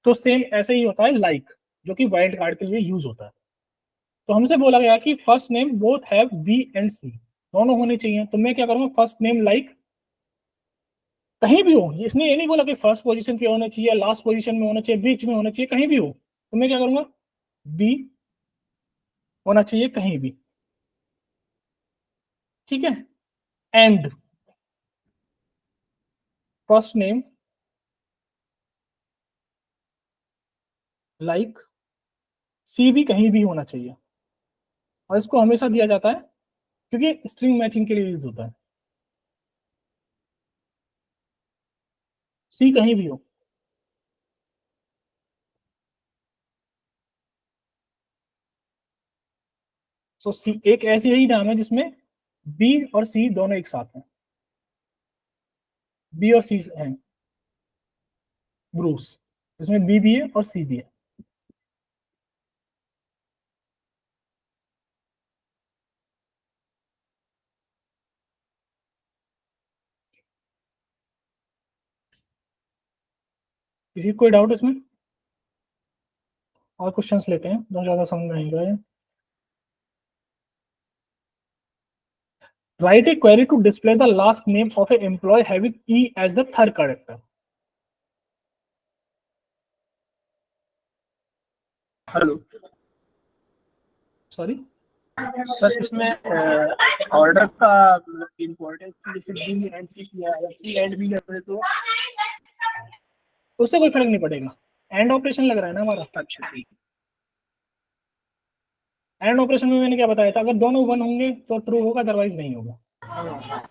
तो सेम ऐसे ही होता है लाइक, जो कि वाइल्ड कार्ड के लिए यूज होता है। तो हमसे बोला गया कि first name both have B and C, दोनों होने चाहिए। तो मैं क्या करूंगा, फर्स्ट नेम लाइक कहीं भी हो, इसने ये नहीं बोला कि फर्स्ट पोजीशन पे होना चाहिए, लास्ट पोजीशन में होना चाहिए, बीच में होना चाहिए, कहीं भी हो। तो मैं क्या करूंगा, बी होना चाहिए कहीं भी। ठीक है, एंड फर्स्ट नेम लाइक सी भी कहीं भी होना चाहिए। और इसको हमेशा दिया जाता है क्योंकि स्ट्रिंग मैचिंग के लिए यूज होता है। सी कहीं भी हो। सो सी एक ऐसी ही नाम है जिसमें बी और सी दोनों एक साथ हैं। बी और सी हैं, ब्रूस, इसमें बी भी है और सी भी है। किसी को कोई डाउट इसमें? और क्वेश्चंस लेते हैं, बहुत ज्यादा समझ में आएगा। Write a query to display the last name of an employee having E as the third character. Hello Sorry, sir, इसमें ऑर्डर का इम्पोर्टेंस जैसे बी एंड सी किया है, सी एंड बी कर तो उससे कोई फर्क नहीं पड़ेगा। एंड ऑपरेशन लग रहा है ना हमारा। अच्छा ठीक एंड ऑपरेशन में मैंने क्या बताया था, अगर दोनों वन होंगे तो ट्रू होगा, अदरवाइज नहीं होगा। है।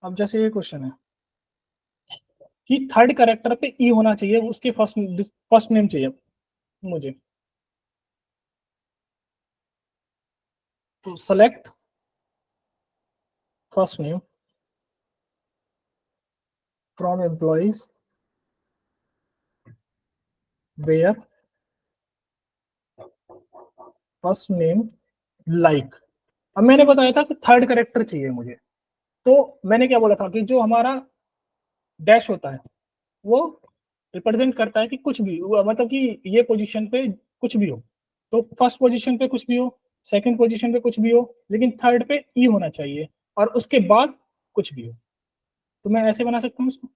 अब जैसे ये क्वेश्चन है कि थर्ड कैरेक्टर पे ई होना चाहिए, उसके फर्स्ट फर्स्ट नेम चाहिए मुझे। तो select first name from employees where first name like. अब मैंने बताया था कि थर्ड कैरेक्टर चाहिए मुझे, तो मैंने क्या बोला था कि जो हमारा डैश होता है वो रिप्रेजेंट करता है कि कुछ भी मतलब कि ये पोजीशन पे कुछ भी हो। तो फर्स्ट पोजीशन पे कुछ भी हो, सेकंड पोजीशन पे कुछ भी हो, लेकिन थर्ड पे ई होना चाहिए, और उसके बाद कुछ भी हो। तो मैं ऐसे बना सकता हूँ उसको,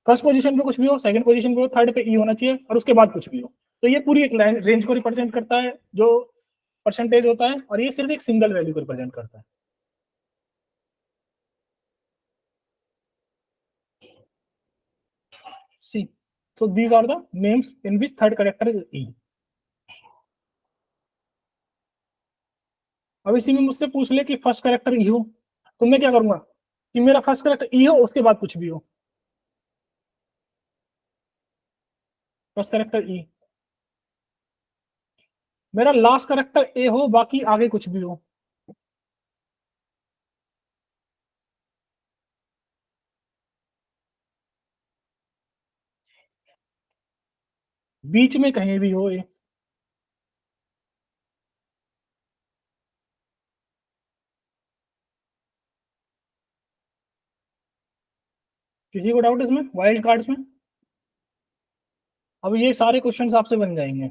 फर्स्ट पोजीशन पे कुछ भी हो, सेकंड पोजीशन पे हो, थर्ड पे ई होना चाहिए, और उसके बाद कुछ भी हो। तो ये पूरी एक रेंज को रिप्रेजेंट करता है जो परसेंटेज होता है, और ये सिर्फ एक सिंगल वैल्यू को रिप्रेजेंट करता है। सी, so these are the names in which third character is E. अब इसी में मुझसे पूछ ले कि फर्स्ट कैरेक्टर ई हो, तो मैं क्या करूंगा कि मेरा फर्स्ट कैरेक्टर ई हो, उसके बाद कुछ भी हो। फर्स्ट कैरेक्टर ई, मेरा लास्ट कैरेक्टर ए हो, बाकी आगे कुछ भी हो। बीच में कहीं भी हो ये। किसी को डाउट इसमें वाइल्ड कार्ड्स में? अब ये सारे क्वेश्चंस आपसे बन जाएंगे।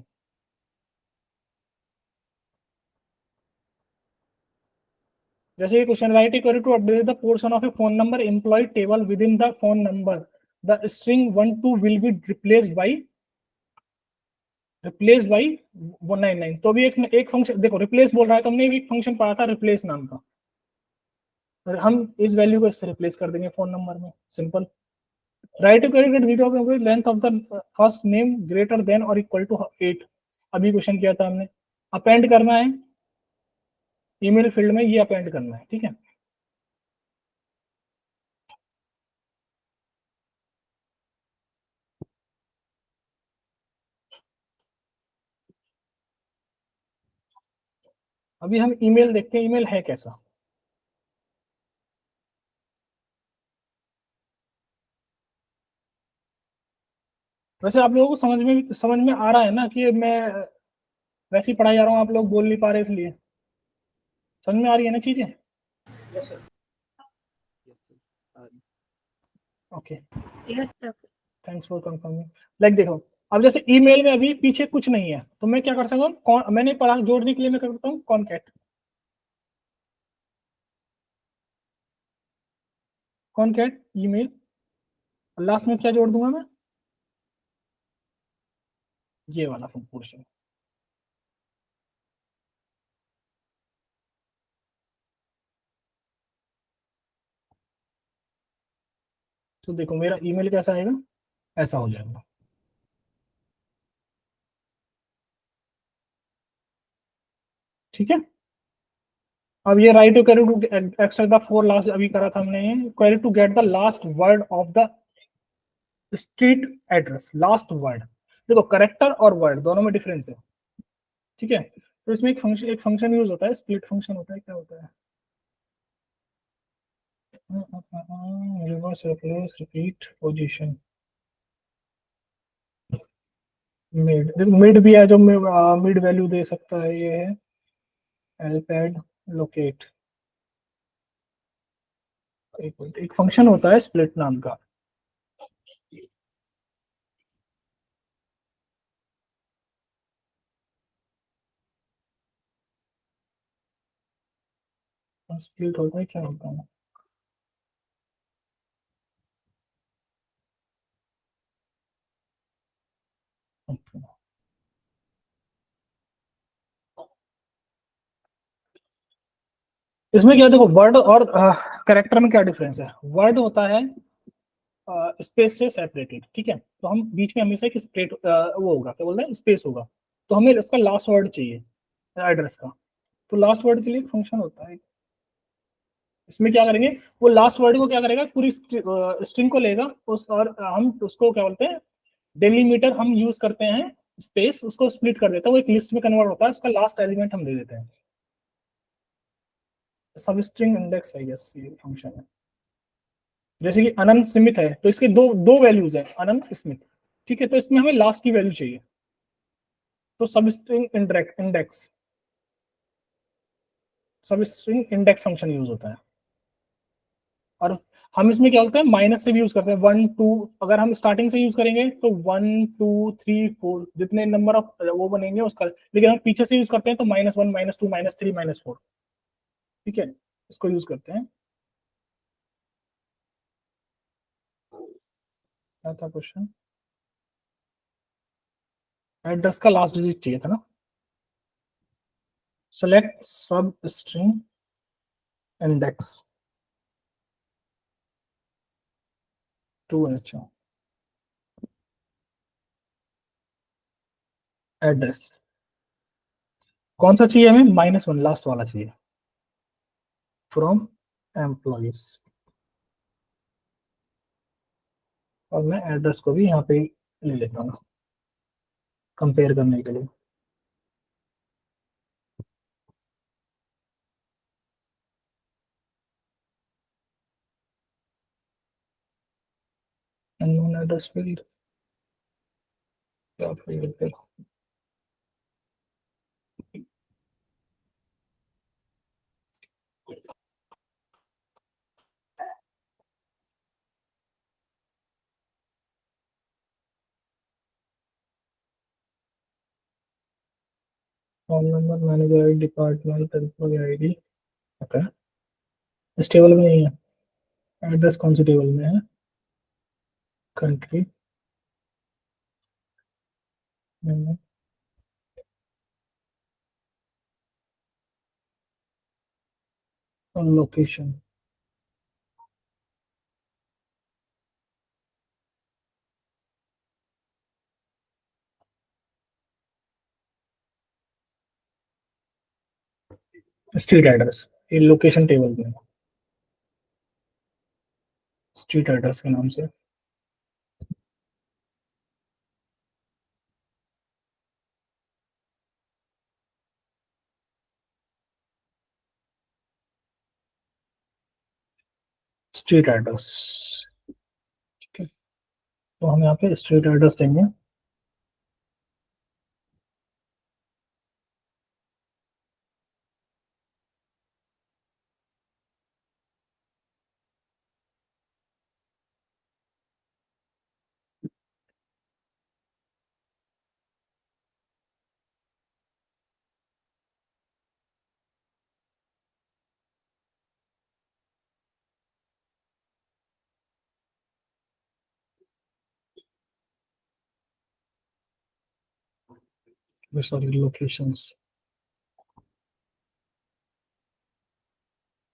जैसे ये question, write equal to update the portion of a phone number employee table within the phone number, the string 1 2 will be replace by 199। तो अभी एक फंक्शन देखो, रिप्लेस बोल रहा है, तो हमने एक फंक्शन पढ़ा था रिप्लेस नाम का, और हम इस वैल्यू को इससे रिप्लेस कर देंगे फोन नंबर में, simple. Right equal length of the first name greater than और इक्वल टू 8। अभी क्वेश्चन किया था हमने, अपेंड करना है ईमेल फील्ड में, ये अपेंड करना है, ठीक है। अभी हम ईमेल देखते हैं, ईमेल है कैसा। वैसे आप लोगों को समझ में आ रहा है ना कि मैं वैसे ही पढ़ाई जा रहा हूँ, आप लोग बोल नहीं पा रहे इसलिए? समझ में आ रही है ना चीजें? Yes sir. Yes sir. Okay, yes sir. Thanks for confirming. Like देखो, अब जैसे ईमेल में अभी पीछे कुछ नहीं है, तो मैं क्या कर सकता हूँ, मैंने पढ़ा, जोड़ने के लिए मैं करता हूँ कॉनकैट। कॉनकैट ईमेल, लास्ट में क्या जोड़ दूंगा मैं, ये वाला पोर्शन। तो देखो मेरा ईमेल कैसा आएगा, ऐसा हो जाएगा। ठीक है। अब ये write to query to extract the four last, अभी करा था हमने, query to get the last word of the street address. Last word, देखो करेक्टर और वर्ड दोनों में डिफरेंस है, ठीक है। तो इसमें एक फंक्शन यूज होता है, स्प्लिट फंक्शन होता है। क्या होता है, reverse replace repeat position. Mid भी है जो मिड वैल्यू दे सकता है, ये है एल्पेड लोकेट। एक फंक्शन होता है स्प्लिट नाम का। स्प्लिट होता है, क्या होता है? इसमें क्या देखो, वर्ड और करेक्टर में क्या डिफरेंस है। वर्ड होता है स्पेस से सेपरेटेड, ठीक है। तो हम बीच में हमेशा एक स्प्रेट वो होगा, क्या बोलते हैं, स्पेस होगा। तो हमें इसका लास्ट वर्ड चाहिए एड्रेस का, तो लास्ट वर्ड के लिए फंक्शन होता है। इसमें क्या करेंगे, वो लास्ट वर्ड को क्या करेगा, पूरी स्ट्रिंग को लेगा उस, और हम उसको क्या बोलते हैं, डेलीमीटर हम यूज करते हैं, स्पेस उसको स्प्लिट कर देता है, वो एक लिस्ट में कन्वर्ट होता है, उसका लास्ट एलिमेंट हम दे देते हैं। सब स्ट्रिंग इंडेक्स है, यस, ये फंक्शन है। जैसे कि अनंत स्मिथ है, तो इसके दो दो वैल्यूज है, अनंत स्मिथ, ठीक है। तो इसमें हमें लास्ट की वैल्यू चाहिए, तो सब स्ट्रिंग इंडेक्स, सब स्ट्रिंग इंडेक्स फंक्शन यूज होता है। और हम इसमें क्या होता है, माइनस से भी यूज करते हैं, 1 2। अगर हम स्टार्टिंग से यूज करेंगे तो 1 2 3 4 जितने नंबर ऑफ वो बनेंगे उसका, लेकिन हम पीछे से यूज करते हैं तो -1 -2 -3 -4, ठीक है, इसको यूज करते हैं। क्या था क्वेश्चन, एड्रेस का लास्ट डिजिट चाहिए था ना। सेलेक्ट सब स्ट्रिंग इंडेक्स टू एड्रेस, कौन सा चाहिए हमें, -1 लास्ट वाला चाहिए, फ्रॉम एम्प्लॉइज। और मैं एड्रेस को भी यहाँ पे ले लेता हूँ कंपेयर करने के लिए। अननोन एड्रेस फील्ड, तो फिर देखो phone number, manager ID, department employee ID. Okay, इस टेबल में नहीं है। एड्रेस कौन सी टेबल में है? कंट्री और लोकेशन। स्ट्रीट एड्रेस, ये लोकेशन टेबल में स्ट्रीट एड्रेस के नाम से। स्ट्रीट एड्रेस, ठीक है। तो हम यहाँ पे स्ट्रीट एड्रेस देंगे। Sorry, locations.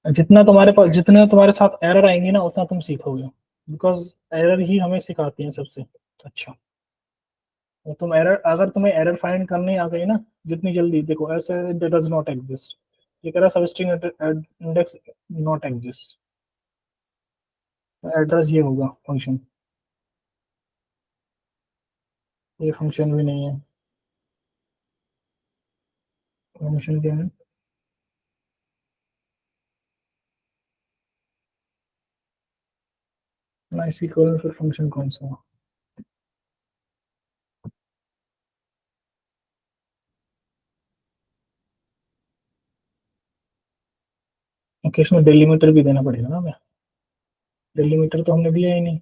जितना तुम्हारे साथ एरर आएंगी ना, उतना तुम सीखोगे, बिकॉज एरर ही हमें सिखाती है सबसे अच्छा। तो तुम एरर, अगर तुम्हें एरर फाइंड करनी आ गई ना, जितनी जल्दी, देखो ऐसे डज नॉट एग्जिस्ट, ये कह रहा substring index not exist, address ये होगा फंक्शन, ये फंक्शन भी नहीं है। फंक्शन क्या है? नाइस इक्वल, फिर फंक्शन कौन सा? ओके, इसमें डेलीमीटर भी देना पड़ेगा ना हमें। डेलीमीटर तो हमने दिया ही नहीं।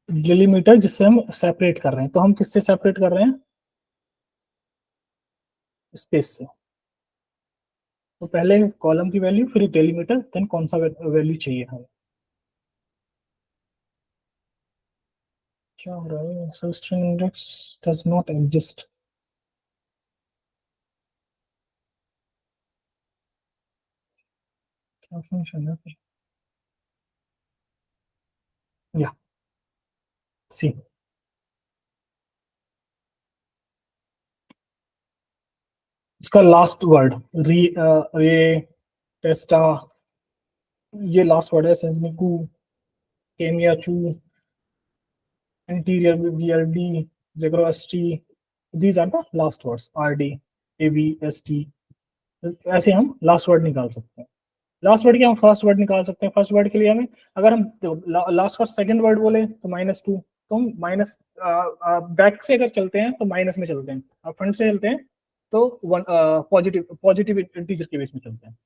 डेलीमीटर जिससे हम सेपरेट कर रहे हैं, तो हम किससे सेपरेट कर रहे हैं? स्पेस से। तो पहले कॉलम की वैल्यू, फिर डेलीमीटर, देन कौन सा वैल्यू चाहिए हमें। क्या हो रहा है? Substring index does not exist. क्या फंक्शन है फिर? या सी, इसका लास्ट वर्ड री, ये टेस्टा, ये लास्ट वर्ड है। सेंसनिकू, केमिया चू, इंटीरियर बीआरडी, जेग्रोएसटी, these are the last words. आरडी, एवीएसटी, ऐसे हम लास्ट वर्ड निकाल सकते हैं। लास्ट वर्ड के हम फर्स्ट वर्ड निकाल सकते हैं। फर्स्ट वर्ड के लिए हमें, अगर हम लास्ट का सेकंड वर्ड बोले तो -2, तो हम माइनस, बैक से अगर चलते हैं तो माइनस में चलते हैं, और फ्रंट से चलते हैं तो वन, पॉजिटिव पॉजिटिव इंटीजर के बेस में चलते हैं।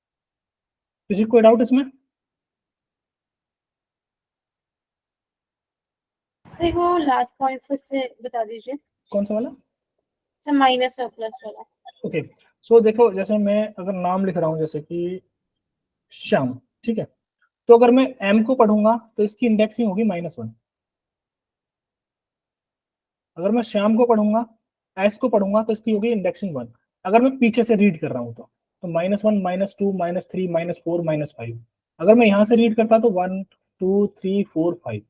किसी को कोई डाउट इसमें? सर वो लास्ट पॉइंट फिर से बता दीजिए। कौन सा वाला? सर माइनस और प्लस वाला। ओके, सो देखो, जैसे मैं अगर नाम लिख रहा हूँ जैसे कि श्याम, ठीक है, तो अगर मैं एम को पढ़ूंगा तो इसकी इंडेक्सिंग होगी -1। अगर मैं श्याम को पढ़ूंगा, एस को पढ़ूंगा, तो इसकी होगी इंडेक्सिंग 1। अगर मैं पीछे से रीड कर रहा हूँ तो -1, -2, -3, -4, -5। अगर मैं यहाँ से रीड करता तो 1, 2, 3, 4, 5।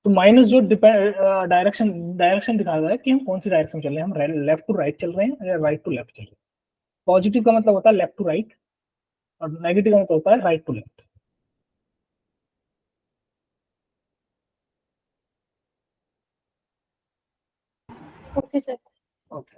तो माइनस जो डायरेक्शन डायरेक्शन दिखाता है कि हम कौन सी डायरेक्शन में चल रहे हैं, हम लेफ्ट टू राइट चल रहे हैं या राइट टू लेफ्ट चल रहे हैं। पॉजिटिव का मतलब होता है लेफ्ट टू राइट, और नेगेटिव का मतलब होता है right to left. Okay sir. Okay,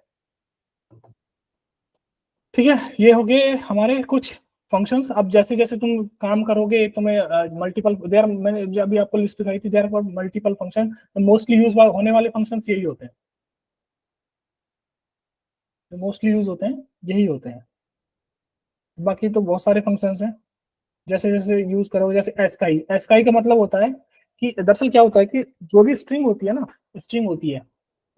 ठीक है, ये हो गए हमारे कुछ फंक्शंस, अब जैसे जैसे तुम काम करोगे तुम्हें मल्टीपल देयर, मैंने जो अभी आपको लिस्ट दिखाई थी, there for multiple function, mostly use होने वाले फंक्शंस यही होते हैं, मोस्टली यूज होते हैं यही होते हैं। बाकी तो बहुत सारे फंक्शंस हैं, जैसे जैसे यूज करोगे, जैसे एस्काई, एस्काई का मतलब होता है कि दरअसल क्या होता है कि जो भी स्ट्रिंग होती है ना, स्ट्रिंग होती है,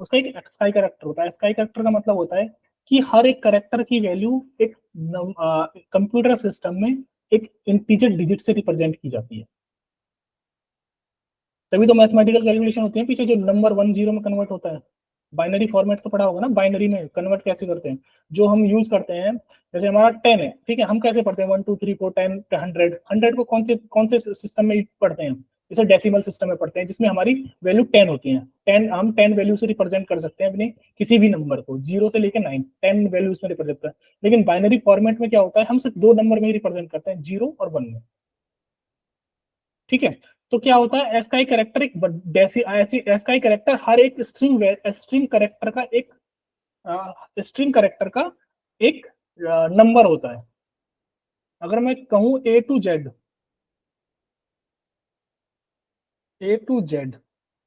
उसका एक एस्काई कैरेक्टर होता है। एस्काई कैरेक्टर का मतलब होता है कि हर एक कैरेक्टर की वैल्यू एक कंप्यूटर सिस्टम में एक इंटीजर डिजिट से रिप्रेजेंट की जाती है। तभी तो मैथमेटिकल कैलकुलेशन होती है पीछे, जो नंबर 1 0 में कन्वर्ट होता है। बाइनरी फॉर्मेट तो पढ़ा होगा ना, बाइनरी में कन्वर्ट कैसे करते हैं, जो हम यूज करते हैं। जैसे हमारा 10 है, ठीक है, हम कैसे पढ़ते हैं 1 2 3 4 10 100, 100 को कौन से सिस्टम में पढ़ते हैं, जैसे डेसिमल सिस्टम में पढ़ते हैं, जिसमें हमारी वैल्यू 10 होती है। 10 हम 10 वैल्यू से रिप्रेजेंट कर सकते हैं अपने किसी भी नंबर को, 0 से लेकर 9, 10 वैल्यूज में रिप्रेजेंट करते हैं। लेकिन बाइनरी फॉर्मेट में क्या होता है, हम सिर्फ 2 नंबर में ही रिप्रेजेंट करते हैं, 0 और 1 में। ठीक है, तो क्या होता है, एस्काई कैरेक्टर एक ऐसी एस्काई कैरेक्टर हर एक स्ट्रिंग कैरेक्टर का एक नंबर होता है। अगर मैं कहूं A to Z,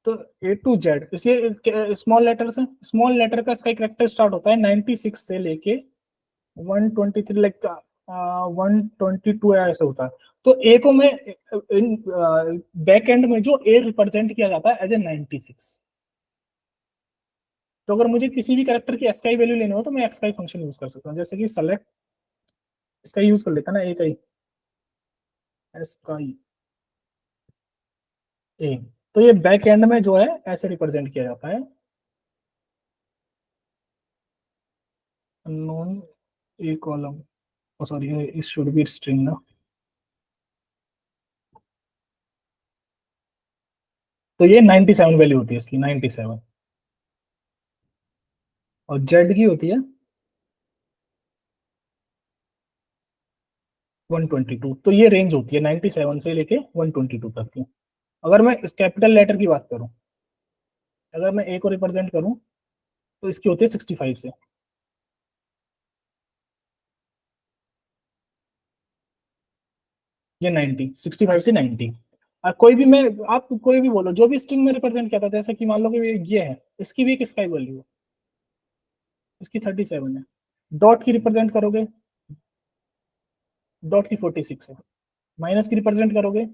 तो A to Z इसे स्मॉल लेटर से, स्मॉल लेटर का इसका कैरेक्टर स्टार्ट होता है 96 से लेके 123, लाइक 122 ऐसे होता है। तो ए को मैं बैक एंड में जो ए रिप्रेजेंट किया जाता है एज ए 96। तो अगर मुझे किसी भी कैरेक्टर की एस्काई वैल्यू लेनी हो तो मैं एक्सकाई फंक्शन यूज कर सकता हूँ, जैसे कि सेलेक्ट, इसका यूज कर लेता ना, ए का ही एस्काई ए। तो ये बैक एंड में जो है ऐसे रिप्रेजेंट किया जाता है, unknown A column, sorry it should be string ना। तो ये 97 वैल्यू होती है इसकी, 97, और जेड की होती है 122। तो ये रेंज होती है 97 से लेके 122 तक की। अगर मैं कैपिटल लेटर की बात करूं, अगर मैं ए को रिप्रेजेंट करूं तो इसकी होती है 65 से, ये 90, 65 से 90। और कोई भी मैं, आप कोई भी बोलो, जो भी स्ट्रिंग में रिप्रेजेंट किया था, जैसे कि मान लो कि ये है, इसकी भी एक स्काई वैल्यू है, इसकी 37 है। डॉट की रिप्रेजेंट करोगे, डॉट की 46 है। माइनस की रिप्रेजेंट करोगे,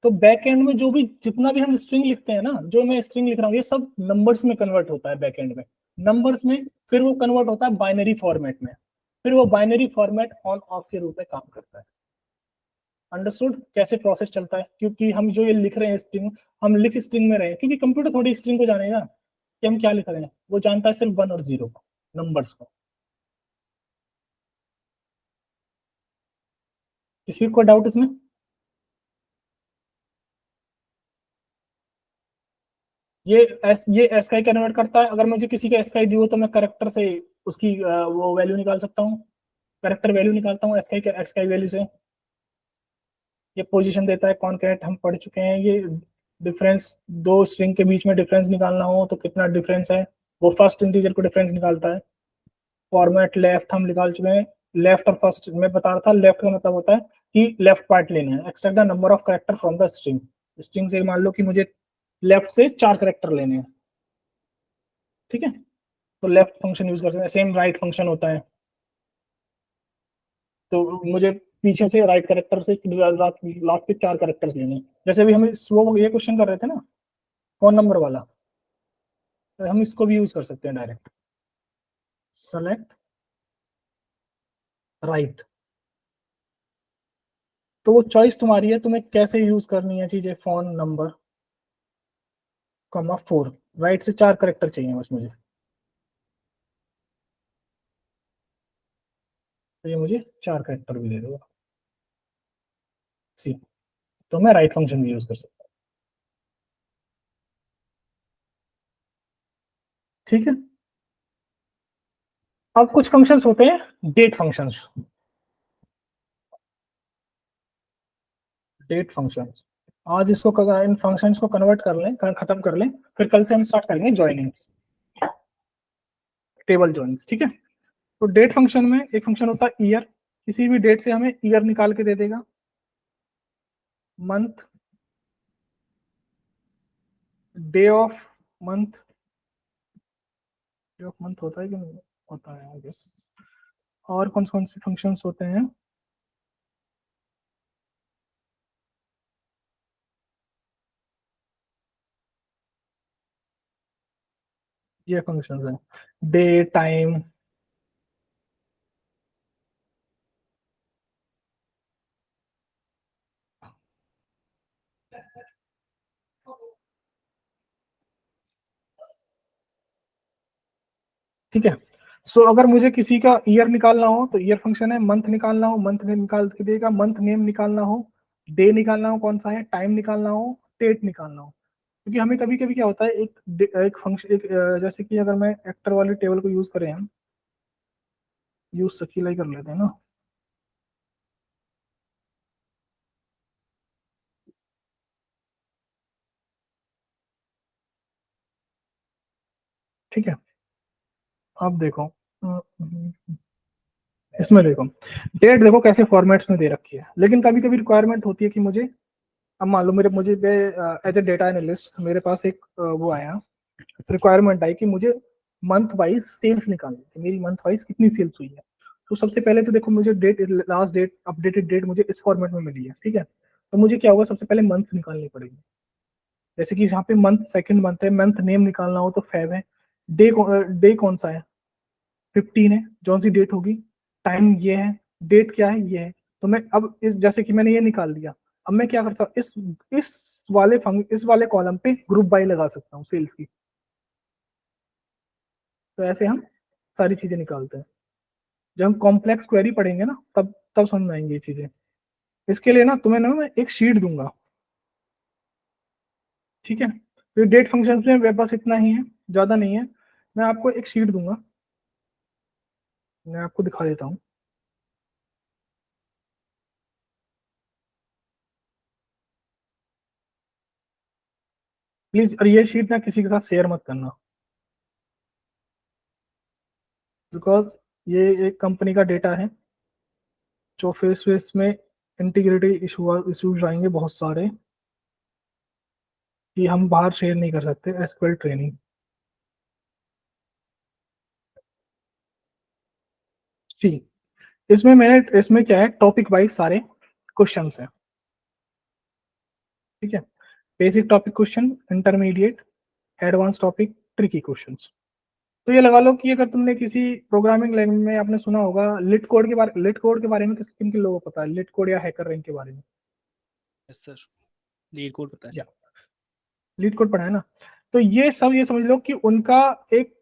तो बैक एंड में जो भी जितना भी हम स्ट्रिंग लिखते हैं ना, जो मैं स्ट्रिंग लिख रहा हूँ, ये सब नंबर्स में कन्वर्ट होता है बैक एंड में, नंबर्स में। फिर वो कन्वर्ट होता है बाइनरी फॉर्मेट में, फिर वो बाइनरी फॉर्मेट ऑन ऑफ के रूप में काम करता है। अंडरस्टूड कैसे प्रोसेस चलता है, क्योंकि हम जो ये लिख रहे हैं स्ट्रिंग, हम लिख स्ट्रिंग में रहे हैं, क्योंकि कंप्यूटर थोड़ी स्ट्रिंग को जानेगा कि हम क्या लिख रहे हैं, वो जानता है सिर्फ 1 और 0 को, नंबर्स को। किसी को डाउट इसमें? ये एस्काई कन्वर्ट करता है। अगर मुझे किसी का एस्काई दी हो तो मैं करेक्टर से उसकी वो वैल्यू निकाल सकता हूँ, करेक्टर वैल्यू निकालता हूँ एस्काई वैल्यू से। ये पोजीशन देता है, कॉनकैट हम पढ़ चुके हैं। ये डिफरेंस, दो स्ट्रिंग के बीच में डिफरेंस निकालना हो तो कितना डिफरेंस है, वो फर्स्ट इंटीजर को डिफरेंस निकालता है। फॉर्मेट लेफ्ट हम निकाल चुके हैं, लेफ्ट और फर्स्ट मैं बता रहा था। लेफ्ट का मतलब होता है कि लेफ्ट पार्ट लेना है, extract the number of character from the string. String से मान लो कि मुझे लेफ्ट से 4 कैरेक्टर लेने हैं, ठीक है, तो लेफ्ट फंक्शन यूज कर सकते हैं। सेम राइट फंक्शन होता है, तो मुझे पीछे से राइट कैरेक्टर से लास्ट के 4 कैरेक्टर्स लेने हैं। जैसे भी हम वो ये क्वेश्चन कर रहे थे ना, कौन नंबर वाला, तो हम इसको भी यूज कर सकते हैं डायरेक्ट, सेलेक्ट राइट। तो वो चॉइस तुम्हारी है, तुम्हें कैसे यूज करनी है चीजें। फोन नंबर कॉमा 4, राइट से 4 कैरेक्टर चाहिए बस मुझे, तो ये मुझे 4 कैरेक्टर भी दे देगा सी। तो मैं राइट फंक्शन भी यूज कर सकता हूँ, ठीक है। अब कुछ फंक्शंस होते हैं डेट फंक्शंस, डेट फंक्शंस। आज इसको इन फंक्शंस को कन्वर्ट कर लें, खत्म कर लें, फिर कल से हम स्टार्ट करेंगे ज्वाइनिंग, टेबल ज्वाइनिंग, ठीक है। तो डेट फंक्शन में एक फंक्शन होता है ईयर, किसी भी डेट से हमें ईयर निकाल के दे देगा, month, day of month, day of month होता है कि नहीं होता है आई गेस, और कौन कौन से फंक्शंस होते हैं, ये फंक्शंस हैं, डे, टाइम, ठीक है। सो अगर मुझे किसी का ईयर निकालना हो तो ईयर फंक्शन है, मंथ निकालना हो मंथ नेम निकाल के देगा, मंथ नेम निकालना हो, डे निकालना हो कौन सा है, टाइम निकालना हो, डेट निकालना हो। क्योंकि हमें कभी कभी क्या होता है, एक फंक्शन, एक जैसे कि अगर मैं एक्टर वाली टेबल को यूज करें, हम यूज सकीला ही कर लेते हैं ना, ठीक है। अब देखो, इसमें देखो डेट, देखो कैसे फॉर्मेट्स में दे रखी है, लेकिन कभी कभी रिक्वायरमेंट होती है कि मुझे, अब मान लो मुझे एज ए डेटा एनालिस्ट मेरे पास एक वो आया, रिक्वायरमेंट आई कि मुझे मंथ वाइज सेल्स निकालनी है, मेरी मंथ वाइज कितनी सेल्स हुई है। तो सबसे पहले तो देखो मुझे date, last date, updated date मुझे इस फॉर्मेट में मिली है, ठीक है। तो मुझे क्या होगा, सबसे पहले मंथ निकालनी पड़ेगी। जैसे कि यहाँ पे मंथ, सेकंड मंथ है, मंथ नेम निकालना हो तो फेब है, डे कौन सा है, 15 है, कौन सी डेट होगी, टाइम ये है, डेट क्या है, ये है। तो मैं अब जैसे कि मैंने ये निकाल दिया, अब मैं क्या करता हूँ, इस वाले कॉलम पे ग्रुप बाय लगा सकता हूँ सेल्स की। तो ऐसे हम सारी चीजें निकालते हैं। जब हम कॉम्प्लेक्स क्वेरी पढ़ेंगे ना, तब तब समझ में आएंगी ये चीजें। इसके लिए ना तुम्हें ना मैं एक शीट दूंगा, ठीक है। तो डेट फंक्शन में मेरे पास इतना ही है, ज्यादा नहीं है। मैं आपको एक शीट दूंगा, मैं आपको दिखा देता हूँ प्लीज। और ये शीट ना किसी के साथ शेयर मत करना, बिकॉज ये एक कंपनी का डेटा है, जो फेस फेस में इंटीग्रिटी इश्यूज आएंगे बहुत सारे, कि हम बाहर शेयर नहीं कर सकते एसक्यूएल ट्रेनिंग। सी, इसमें क्या है, टॉपिक वाइज सारे क्वेश्चंस हैं, ठीक है। Basic topic question, intermediate, advance topic, tricky questions. तो ये लगा लो कि अगर तुमने किसी प्रोग्रामिंग लैंग्वेज में आपने सुना होगा लिट कोड के बारे में, किन किन लोगों को पता है लिट कोड या हैकर रैंक के बारे में? यस सर, लीड कोड पता है। या लीड कोड पढ़ा है ना। तो ये सब ये समझ लो कि उनका एक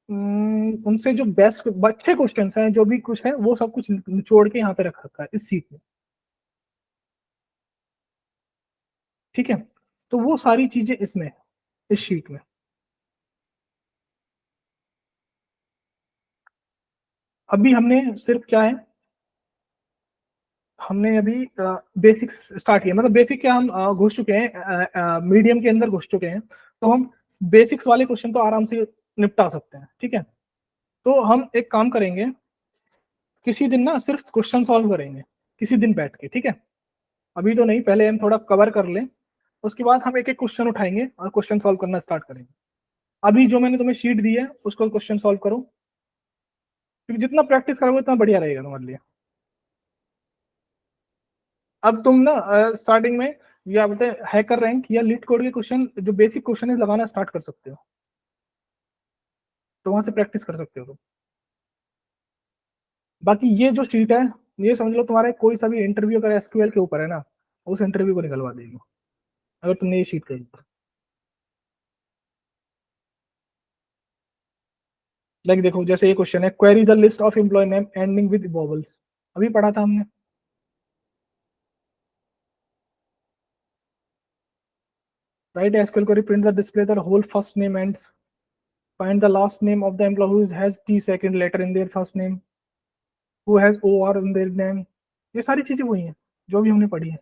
उनसे जो बेस्ट अच्छे क्वेश्चन हैं, जो भी कुछ है वो सब कुछ निचोड़ के यहाँ पे रख रखा है इस सीट में, ठीक है। तो वो सारी चीजें इसमें, इस शीट में। अभी हमने सिर्फ क्या है, हमने अभी बेसिक्स स्टार्ट किया, मतलब बेसिक क्या, हम घुस चुके हैं, मीडियम के अंदर घुस चुके हैं। तो हम बेसिक्स वाले क्वेश्चन तो आराम से निपटा सकते हैं, ठीक है। तो हम एक काम करेंगे, किसी दिन ना सिर्फ क्वेश्चन सॉल्व करेंगे, किसी दिन बैठ के, ठीक है। अभी तो नहीं, पहले हम थोड़ा कवर कर लें, उसके बाद हम एक एक क्वेश्चन उठाएंगे और क्वेश्चन सॉल्व करना स्टार्ट करेंगे। अभी जो मैंने तुम्हें शीट दी है उसको क्वेश्चन सॉल्व करो, क्योंकि जितना प्रैक्टिस करोगे उतना बढ़िया रहेगा तुम्हारे लिए। अब तुम ना स्टार्टिंग में या बोलते हैकर रैंक या लीड कोड के क्वेश्चन, जो बेसिक क्वेश्चन है लगाना स्टार्ट कर सकते हो, तो वहां से प्रैक्टिस कर सकते हो तुम। बाकी ये जो शीट है, ये समझ लो तुम्हारे कोई सा भी इंटरव्यू अगर एसक्यूएल के ऊपर है ना, उस इंटरव्यू को निकलवा देगी अगर तुमने ये शीट करी। लाइक देखो, जैसे ये क्वेश्चन है, query the list of employee name ending with vowels, अभी पढ़ा था हमने। Write SQL query, print the display the whole first name and find the last name of the employee who has t second letter in their first name, who has or in their name। ये सारी चीजें वही हैं जो भी हमने पढ़ी है।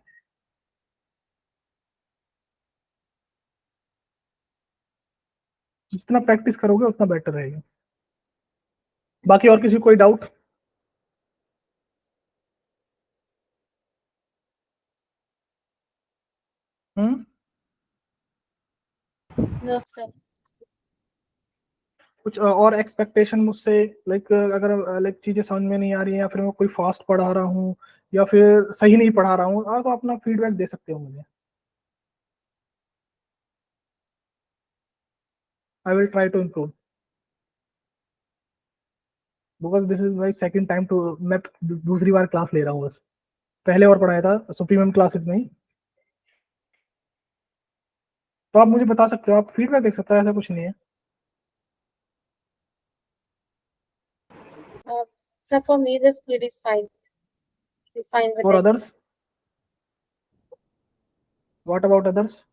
जितना प्रैक्टिस करोगे उतना बेटर रहेगा। बाकी और किसी को कोई डाउट? No sir. कुछ और एक्सपेक्टेशन मुझसे, लाइक अगर लाइक चीजें समझ में नहीं आ रही हैं या फिर मैं कोई फास्ट पढ़ा रहा हूँ या फिर सही नहीं पढ़ा रहा हूँ, आप अपना फीडबैक दे सकते हो मुझे। I will try to improve, because this is my second time to, मैं दूसरी बार क्लास ले रहा हूँ बस, पहले और पढ़ाया था सुप्रीमम क्लासेस में ही। तो आप मुझे बता सकते हो, आप फीडबैक देख सकते हो, ऐसा कुछ नहीं है। Sir, for me the speed is fine. Fine with और it. Others, what about others?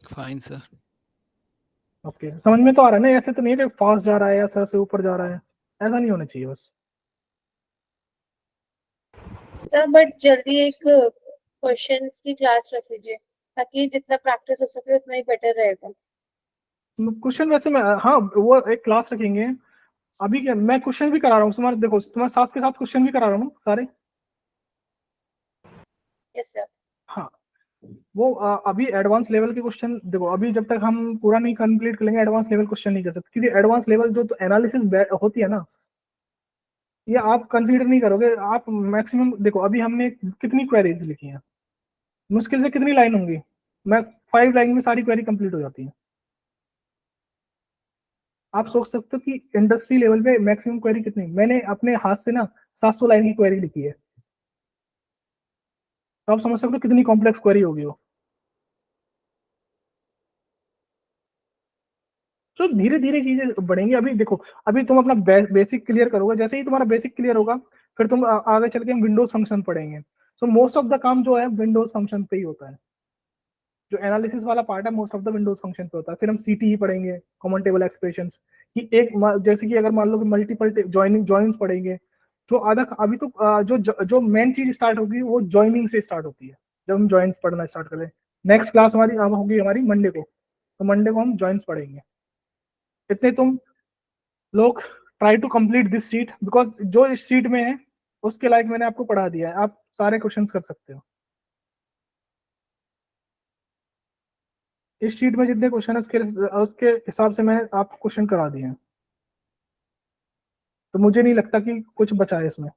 Fine sir. Okay, समझ में तो आ रहा है ना, ऐसे तो नहीं है कि फास्ट जा रहा है या सर से ऊपर जा रहा है, ऐसा नहीं होना चाहिए बस। सर बट जल्दी एक क्वेश्चंस की क्लास रख लीजिए ताकि जितना प्रैक्टिस हो सके उतना ही बेटर रहेगा। क्वेश्चन वैसे मैं, हाँ वो एक क्लास रखेंगे। अभी क्या मैं क्वेश्चन भी करा रहा हूँ तुम्हारे, देखो तुम्हारे साथ के साथ क्वेश्चन भी करा रहा हूँ सारे। Yes sir. हाँ, वो अभी एडवांस लेवल के क्वेश्चन देखो, अभी जब तक हम पूरा नहीं कंप्लीट करेंगे एडवांस लेवल क्वेश्चन नहीं कर सकते, क्योंकि एडवांस लेवल जो तो एनालिसिस होती है ना, ये आप कंसीडर नहीं करोगे। आप मैक्सिमम देखो, अभी हमने कितनी क्वेरीज लिखी हैं, मुश्किल से कितनी लाइन होंगी, मैं 5 लाइन में सारी क्वेरी कंप्लीट हो जाती है। आप सोच सकते हो कि इंडस्ट्री लेवल पे मैक्सिमम क्वेरी कितनी, मैंने अपने हाथ से ना 700 लाइन की क्वेरी लिखी है। तो आप समझ सकते हो कितनी कॉम्प्लेक्स क्वेरी होगी वो। तो धीरे धीरे चीजें बढ़ेंगी। अभी देखो, अभी तुम अपना बेसिक क्लियर करोगे, जैसे ही तुम्हारा बेसिक क्लियर होगा फिर तुम आगे चल के हम विंडोज फंक्शन पढ़ेंगे। सो मोस्ट ऑफ द काम जो है विंडोज फंक्शन पे ही होता है, जो एनालिसिस वाला पार्ट है most of the Windows function पे होता है। फिर हम सीटीई पढ़ेंगे, कॉमन टेबल एक्सप्रेशंस कि जैसे कि अगर मान लो कि मल्टीपल जॉइंस पढ़ेंगे। तो आधा अभी तो जो मेन चीज स्टार्ट होगी वो जॉइनिंग से स्टार्ट होती है, जब हम जॉइंस पढ़ना स्टार्ट करें। नेक्स्ट क्लास हमारी अब होगी हमारी मंडे को, तो मंडे को हम जॉइंस पढ़ेंगे। इतने तुम लोग try to complete this sheet, because जो इस शीट में है उसके लायक मैंने आपको पढ़ा दिया है, आप सारे क्वेश्चंस कर सकते हो। इस शीट में जितने क्वेश्चन है उसके हिसाब से मैं आपको क्वेश्चन करा दिए हैं, तो मुझे नहीं लगता कि कुछ बचा है इसमें।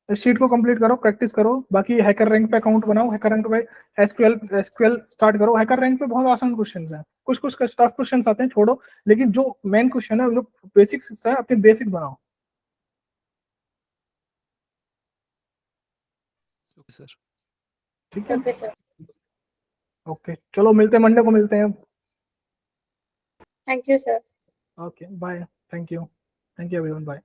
इस शीट को कंप्लीट करो, प्रैक्टिस करो, बाकी हैकर रैंक पे अकाउंट बनाओ, हैकर रैंक पे एसक्यूएल स्टार्ट करो। हैकर रैंक पे बहुत आसान क्वेश्चंस हैं, कुछ कुछ टफ क्वेश्चंस आते हैं छोड़ो, लेकिन जो मेन क्वेश्चन है जो बेसिक्स है अपने बेसिक बनाओ। Okay sir. ठीक है, ओके सर। ओके चलो मिलते हैं, मंडे को मिलते हैं। Thank you sir. Okay bye, thank you everyone, bye.